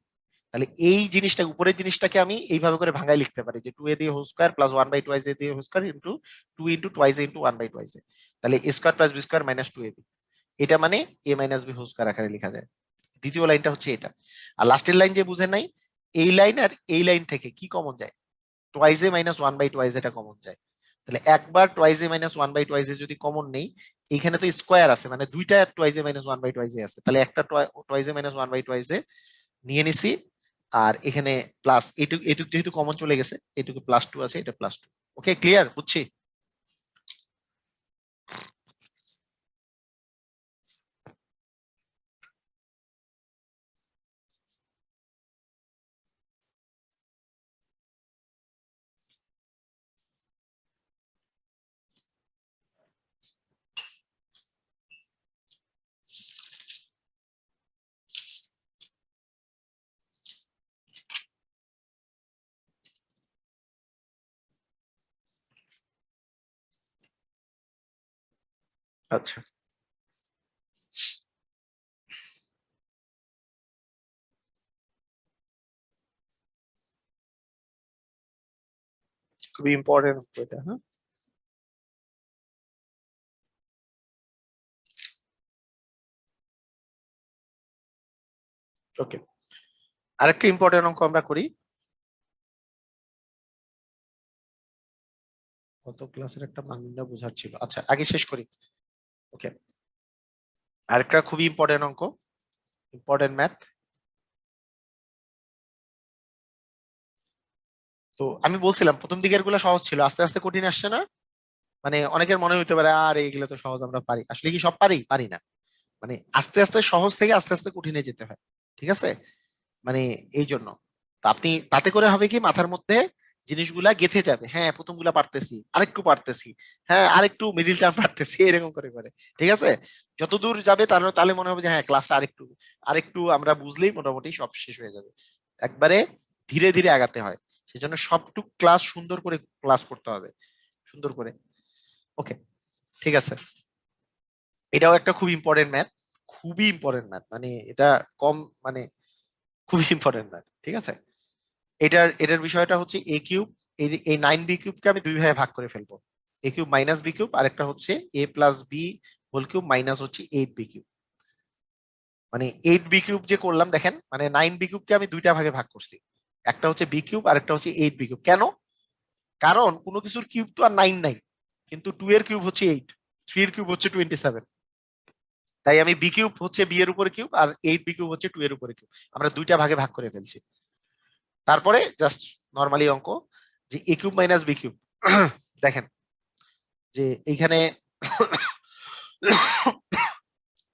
তাহলে এই জিনিসটা, উপরের জিনিসটাকে আমি এইভাবে করে ভাঙায় লিখতে পারি যে 2a দিয়ে হোল স্কোয়ার প্লাস 1/2 দিয়ে whole square into 2 into twice into 1/2, তাহলে a square plus B square minus 2ab, এটা মানে a minus B whole square আকারে লেখা যায়। দ্বিতীয় লাইনটা হচ্ছে এটা। আর লাস্টের লাইন যে বুঝেন নাই, এই লাইন আর এই লাইন থেকে কি কমন যায়? টোয়াইস এ মাইনাস 1/2 এটা কমন যায়। তাহলে একবার টোয়াইস এ মাইনাস 1/2 যদি কমন নেই, এখানে তো স্কোয়ার আছে, মানে দুইটা টোয়াইস এ মাইনাস 1/2 আছে, তাহলে একটা টোয়াইস এ মাইনাস 1/2 নিয়ে নিছি। আর এখানে প্লাস এইটুকু এইটুকু যেহেতু কমন চলে গেছে, এইটুকু +2 আছে, এটা +2। ওকে, ক্লিয়ার? বুঝছি? আচ্ছা, খুবই ইম্পর্টেন্ট এটা। হ্যাঁ, ওকে, আরেকটা ইম্পর্টেন্ট অঙ্ক আমরা করি। গত ক্লাসের একটা মানদণ্ড বোঝার ছিল, আচ্ছা আগে শেষ করি। ওকে, আরেকটা খুবই ইম্পর্টেন্ট অঙ্ক, ইম্পর্টেন্ট ম্যাথ। তো আমি বলছিলাম প্রথম দিকের গুলো সহজ ছিল, আস্তে আস্তে কঠিন আসছে না? মানে অনেকের মনে হতে পারে আর এইগুলো তো সহজ, আমরা পারি, আসলে কি সব পারি? পারি না। মানে আস্তে আস্তে সহজ থেকে আস্তে আস্তে কঠিনে যেতে হয়, ঠিক আছে? মানে এই জন্য তো আপনি তাতে করে হবে কি, মাথার মধ্যে জিনিসগুলা গেঁথে যাবে। হ্যাঁ, প্রথমগুলা পারতেছি, আরেকটু পারতেছি, হ্যাঁ আরেকটু মিডিল টার্ম পারতেছি, এরকম করে করে, ঠিক আছে? যতদূর যাবে তার তাহলে মনে হবে যে হ্যাঁ ক্লাসটা আরেকটু আরেকটু আমরা বুঝলেই মোটামুটি সব শেষ হয়ে যাবে। একবারে ধীরে ধীরে আগাতে হয়, সেজন্য সবটুক ক্লাস সুন্দর করে ক্লাস করতে হবে, সুন্দর করে। ওকে, ঠিক আছে। এটাও একটা খুব ইম্পর্টেন্ট ম্যাথ, খুবই ইম্পর্টেন্ট ম্যাথ, মানে এটা কম, মানে খুবই ইম্পর্টেন্ট ম্যাথ, ঠিক আছে? এটার বিষয়টা হচ্ছে এ কিউব, এই 9b কিউবকে আমি দুই ভাগে ভাগ করে ফেলবো, a cube minus B cube, আর একটা হচ্ছে এ plus B whole cube minus হচ্ছে 8b কিউব। মানে 8b কিউব যে করলাম দেখেন, মানে 9b কিউবকে আমি দুইটা ভাগে ভাগ করছি, একটা হচ্ছে বি কিউব আর একটা হচ্ছে 8b কিউব। কেন? কারণ কোনো কিছুর কিউব তো আর 9 নাই, কিন্তু 2 এর কিউব হচ্ছে 8, 3 এর কিউব হচ্ছে 27, তাই আমি বি কিউব হচ্ছে বি এর উপরে কিউব আর 8b কিউব হচ্ছে 2 এর উপরে কিউব, আমরা দুইটা ভাগে ভাগ করে ফেলছি। তারপরে জাস্ট নর্মালি অঙ্ক, যে এ কিউব মাইনাস বি কিউব, দেখেন যে এইখানে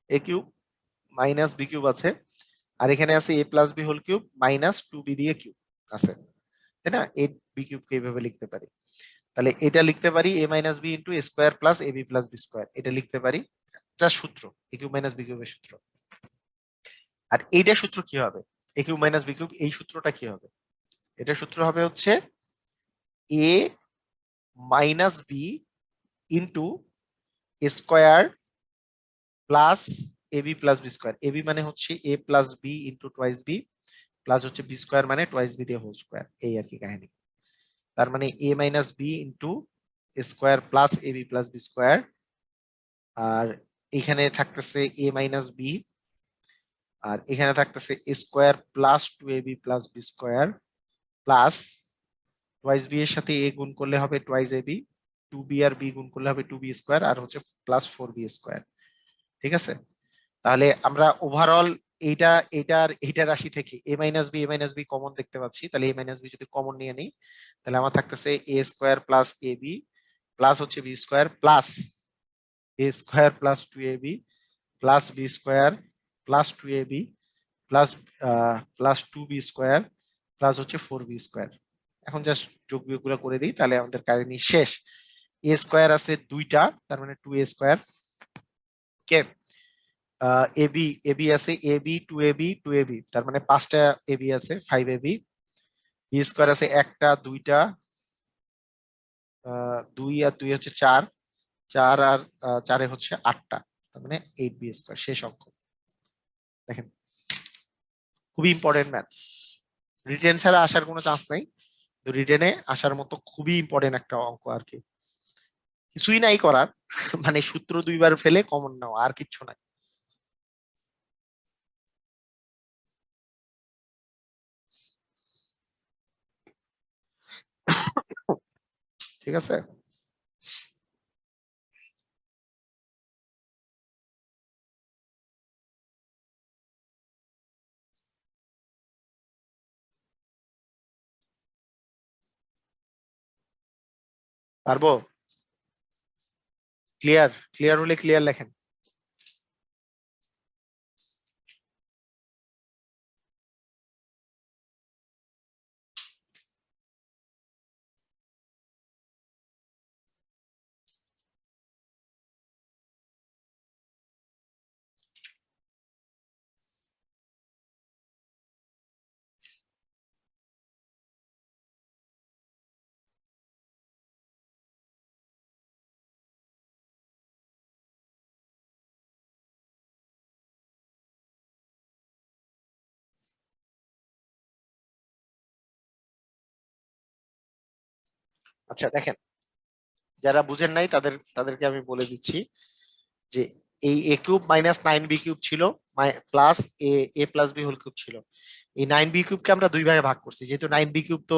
a cube minus B cube আছে, আর এখানে আছে a plus B whole cube minus 2b দিয়ে কিউব আছে, তাই না? 8b কিউবকে এইভাবে লিখতে পারি। তাহলে এটা লিখতে পারি a minus B into square plus A B plus B square, এটা লিখতে পারি, যা সূত্র, এ কিউব মাইনাস বি কিউবের সূত্র। আর এইটা সূত্র কি হবে? A cube minus B cube, এই সূত্রটা কি হবে? এটা সূত্র হবে হচ্ছে এ minus B into square plus A B plus B square. A b মানে হচ্ছে এ plus B into twice B, plus হচ্ছে বি স্কোয়ার মানে টোয়াইস বি দিয়ে হোল স্কোয়ার, এই আর কি কাহিনী। তার মানে a minus B into square plus A B plus B square, আর এখানে থাকতেছে এ মাইনাস বি, আর এখানে থাকতেছে square plus two A B plus B square, plus twice b এর সাথে এ গুণ করলে হবে twice a b, two b আর বি গুণ করলে হবে টু বি স্কোয়ার, আর হচ্ছে প্লাস ফোর বি স্কোয়ার। ঠিক আছে, তাহলে আমরা ওভারঅল এইটা এইটার এইটা রাশি থেকে এ মাইনাস বি কমন দেখতে পাচ্ছি, তাহলে এ মাইনাস বি যদি কমন নিয়ে নিই, তাহলে আমার থাকতেছে A square plus A B plus হচ্ছে B square plus A square plus two A B plus B square plus two A B plus plus two B square plus হচ্ছে four B square. এখন just যোগ বিয়োগ গুলো করে দিই, তাহলে আমাদের কাহিনী শেষ। এ স্কোয়ার আছে দুইটা, তার মানে টু এ স্কোয়ার, কে এবি এবি আছে a b two a b two a b, তার মানে পাঁচটা এবি আছে, ফাইভ এবি। বি স্কোয়ার আছে একটা দুইটা, দুই আর দুই হচ্ছে চার, চার আর চারে হচ্ছে আটটা, তার মানে এইট বি স্কোয়ার শেষ অঙ্ক। দেখেন খুবই ইম্পর্টেন্ট ম্যাথ, রিটেন ছাড়া আসার কোনো চান্স নাই, তো রিটেনে আসার মতো খুবই ইম্পর্টেন্ট একটা অঙ্ক আর কি, কিছুই নাই করার মানে সূত্র দুইবার ফেলে কমন নাও, আর কিচ্ছু নাই। ঠিক আছে, পারবো? ক্লিয়ার? ক্লিয়ার হলে ক্লিয়ার লেখেন। আচ্ছা দেখেন, যারা বুঝেন নাই তাদেরকে আমি বলে দিচ্ছি যে এই A cube minus nine B cube ছিল, plus A A plus B whole cube ছিল। এই নাইন বি কিউবকে আমরা দুই ভাগে ভাগ করছি, যেহেতু নাইন বি কিউব তো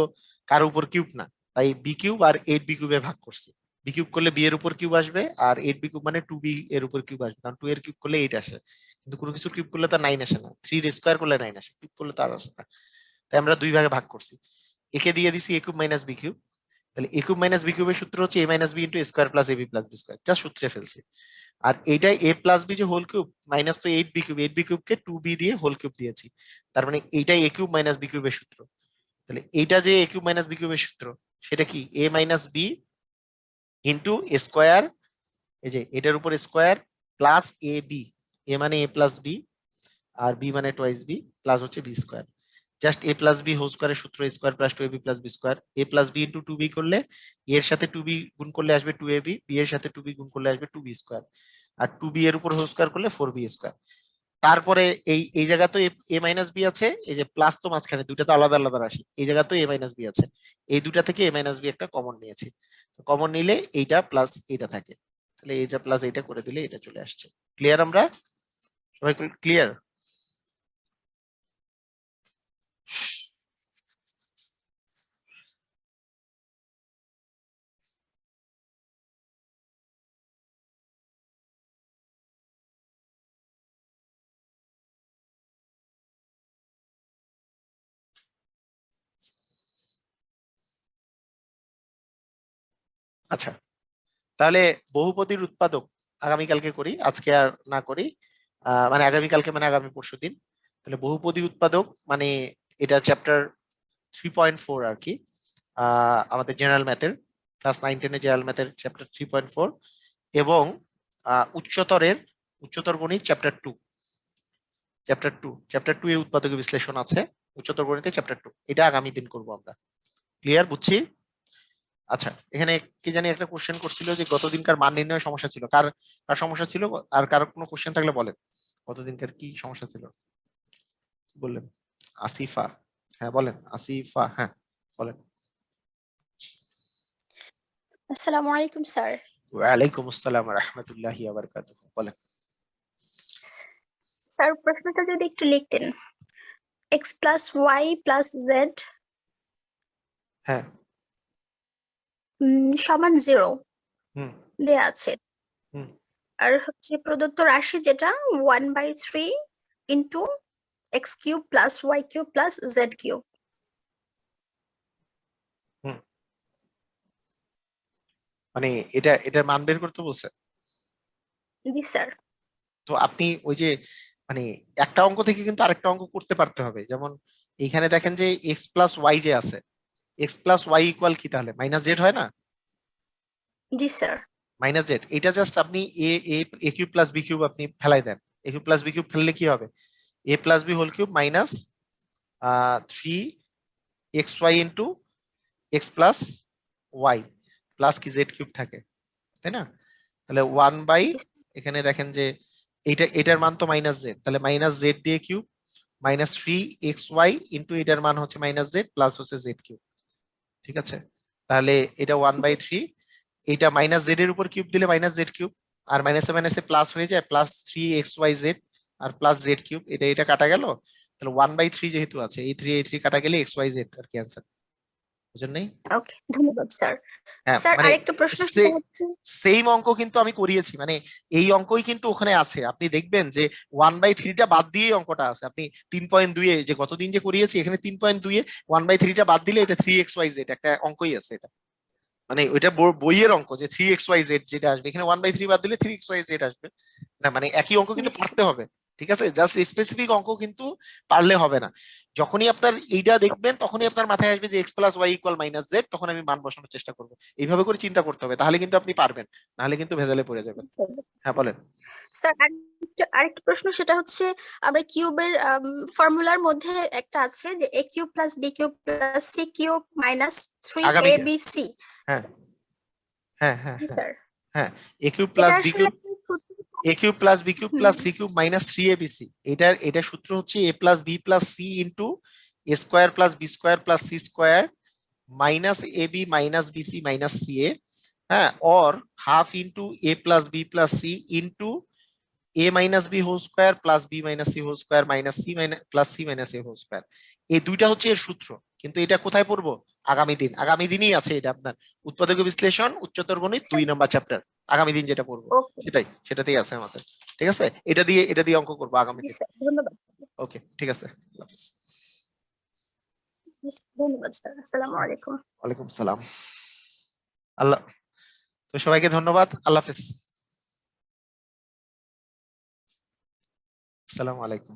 কারো উপর কিউব না, তাই বি কিউব আর এইট বি কিউবে ভাগ করছি। বি কিউব করলে বি এর উপর কিউব আসবে, আর এইট বি কিউব মানে টু বি এর উপর কিউব আসবে, কারণ টু এর কিউব করলে এইট আসে, কিন্তু কোনো কিছুর কিউব করলে তো নাইন আসে না, থ্রি এর স্কোয়ার করলে নাইন আসে, কিউব করলে তো আর আসে না। তাই আমরা দুই ভাগে ভাগ করছি, একে দিয়ে দিছি A cube minus B cube. তাহলে এ কিউব মাইনাস বি কিউবের সূত্র হচ্ছে এ minus B into square plus A B plus B square, যা সূত্রে ফেলছি। আর এইটাই এ প্লাস বি যে হোল কিউব মাইনাস তো eight B cube, eight B কিউবকে টু বি দিয়ে হোল কিউব দিয়েছি, তার মানে এইটাই এ কিউব মাইনাস বি কিউবের সূত্র। তাহলে এইটা যে এ কিউব মাইনাস বি কিউবের সূত্র, সেটা কি এ মাইনাস বি ইন্টু স্কোয়ার, এই যে এটার উপর square plus A B, A মানে এ প্লাস বি আর বি মানে টোয়াইস বি প্লাস হচ্ছে B square. Just A plus B whole স্কোয়ারের সূত্র square plus two A B plus B square, A plus B into two B করলে এর সাথে two B গুণ করলে আসবে টু এ বি, বি এর সাথে টু বি গুণ করলে আসবে টু বি স্কোয়ার, আর টু বি এর উপর হোল স্কোয়ার করলে ফোর বি স্কোয়ার। তারপরে এই এই জায়গা তো এ মাইনাস বি আছে, এই যে প্লাস তো মাঝখানে দুইটা তো আলাদা আলাদা রাশি, এই জায়গা তো এ মাইনাস বি আছে, এই দুটা থেকে এ মাইনাস বি একটা কমন নিয়েছি, কমন নিলে এইটা প্লাস এইটা থাকে, তাহলে এইটা প্লাস এইটা করে দিলে এটা চলে আসছে। ক্লিয়ার? আমরা সবাই ক্লিয়ার? আচ্ছা, তাহলে বহুপদীর উৎপাদক আগামীকালকে করি, আজকে আর না করি, মানে আগামীকালকে মানে আগামী পরশুদিন। তাহলে বহুপদী উৎপাদক মানে এটা চ্যাপ্টার 3.4 আর কি, আমাদের জেনারেল ম্যাথের, ক্লাস 9-10 এর জেনারেল ম্যাথের চ্যাপ্টার 3.4, এবং উচ্চতর গণিত চ্যাপ্টার 2। চ্যাপ্টার 2 এ উৎপাদক বিশ্লেষণ আছে, উচ্চতর গণিতে চ্যাপ্টার 2, এটা আগামী দিন করব আমরা। ক্লিয়ার? বুঝছি। আচ্ছা, এখানে কি জানি একটা কোশ্চেন করছিল যে গতদিনকার মান নির্ণয় সমস্যা ছিল, কার কার সমস্যা ছিল, আর কার কোনো কোশ্চেন থাকলে বলেন। গতদিনকার কি সমস্যা ছিল বললেন? আসিফা, হ্যাঁ বলেন। আসিফা, হ্যাঁ বলেন। আসসালামু আলাইকুম স্যার। ওয়ালাইকুম আসসালাম রাহমাতুল্লাহি ওয়া বারাকাতুহু, বলেন। স্যার প্রশ্নটা যদি একটু লিখতেন। X plus Y plus z হ্যাঁ। সমান 0 হুম। দেয়া আছে, হুম। আর হচ্ছে প্রদত্ত রাশি যেটা 1/3 into X cube plus Y cube plus Z cube. হুম। মানে এটার মান বের করতে বলছে। জি স্যার। তো আপনি ওই যে মানে একটা অঙ্ক থেকে কিন্তু আরেকটা অঙ্ক করতে পারতে হবে। যেমন এইখানে দেখেন যে এক্স প্লাস ওয়াই যে আছে, এক্স প্লাস ওয়াই ইকুয়াল কি তাহলে মাইনাস জেড হয় না? জি স্যার। মাইনাস জেড, এটা জাস্ট আপনি A A A cube plus B cube আপনি ফেলাই দেন। A cube plus B cube ফেললে কি হবে? A plus B whole cube minus 3xy into x plus Y plus কি জেড কিউব থাকে, তাই না? তাহলে 1 বাই, জি এখানে দেখেন যে এটার মান তো মাইনাস জেড, তাহলে মাইনাস জেড দিয়ে কিউব মাইনাস 3xy ইন্টু এটার মান হচ্ছে মাইনাস জেড প্লাস হচ্ছে জেড কিউব। ঠিক আছে, তাহলে এটা ওয়ান জি বাই থ্রি এইটা মাইনাস জেড এর উপর কিউব দিলে মাইনাস জেড কিউব, আর মাইনাসে মাইনাসে প্লাস হয়ে যায়, প্লাস 3xy জেড আর প্লাস জেড কিউব, এটা কাটা গেল। তাহলে 1/3 যেহেতু আছে, এই থ্রি কাটা গেলে xy z আর কি অ্যান্সার। বুঝেন নাই? ওকে, ধন্যবাদ স্যার। হ্যাঁ স্যার মানে আরেকটা প্রশ্ন সেটা হচ্ছে সেম অঙ্ক কিন্তু আমি করিয়েছি, মানে এই অঙ্কই কিন্তু ওখানে আছে। আপনি দেখবেন যে 1/3টা বাদ দিয়ে অঙ্কটা আছে। আপনি 3.2 যে গতদিন যে করিয়েছি, এখানে 3.2 1/3টা বাদ দিলে এটা 3xy z একটা অঙ্কই আছে এটা। মানে ওইটা বইয়ের অঙ্ক যে 3xy z যেটা আসবে, এখানে 1/3 বাদ দিলে 3xy z আসবে না। মানে একই অঙ্ক কিন্তু জি পারতে হবে। ঠিক আছে, জাস্ট স্পেসিফিক অঙ্ক কিন্তু পারলে হবে না। যখনই আপনার এইটা দেখবেন তখনই আপনার মাথায় আসবে যে x plus y equal minus z, তখন আমি মান বসানোর চেষ্টা করবো। এইভাবে করে চিন্তা করতে হবে, তাহলে কিন্তু আপনি পারবেন, নাহলে কিন্তু ভেজালে পড়ে যাবেন। স্যার। হ্যাঁ বলেন। স্যার আরেকটা প্রশ্ন সেটা হচ্ছে, আমরা কিউবের ফর্মুলার মধ্যে একটা আছে যে এ cube plus B cube plus C cube minus three আগামী, এ বি সি। হ্যাঁ হ্যাঁ হ্যাঁ জি হ্যাঁ স্যার। হ্যাঁ, এ কিউব এটা প্লাস বি আসলে কিউব, আপনি সূত্র। A cube plus B cube হুম। Plus C cube minus 3abc, এটা সূত্র হচ্ছে এ plus B plus C into A square plus B square plus C square minus A B minus B C minus C A, হ্যাঁ, or half into A plus B plus C into A minus B whole square plus B minus C whole square minus C minus plus C minus A whole square. এই দুইটা হচ্ছে এর সূত্র। কিন্তু এটা কোথায় পড়বো? আগামী দিনই আছে এটা আপনার উৎপাদক বিশ্লেষণ উচ্চতর গণিত 2 নম্বর চ্যাপ্টার। আগামী দিন যেটা পড়বো ওকে। সেটাতেই আছে আমাদের। ঠিক আছে, এটা দিয়ে অঙ্ক করবো আগামী জি দিন। স্যার, ধন্যবাদ। ওকে ঠিক আছে, আল্লাহ হাফেজ। জি স্যার, ধন্যবাদ স্যার। আসসালামু আলাইকুম। ওয়ালাইকুম সালাম। আল্লাহ, তো সবাইকে ধন্যবাদ, আল্লাহ হাফেজ, আসসালামু আলাইকুম।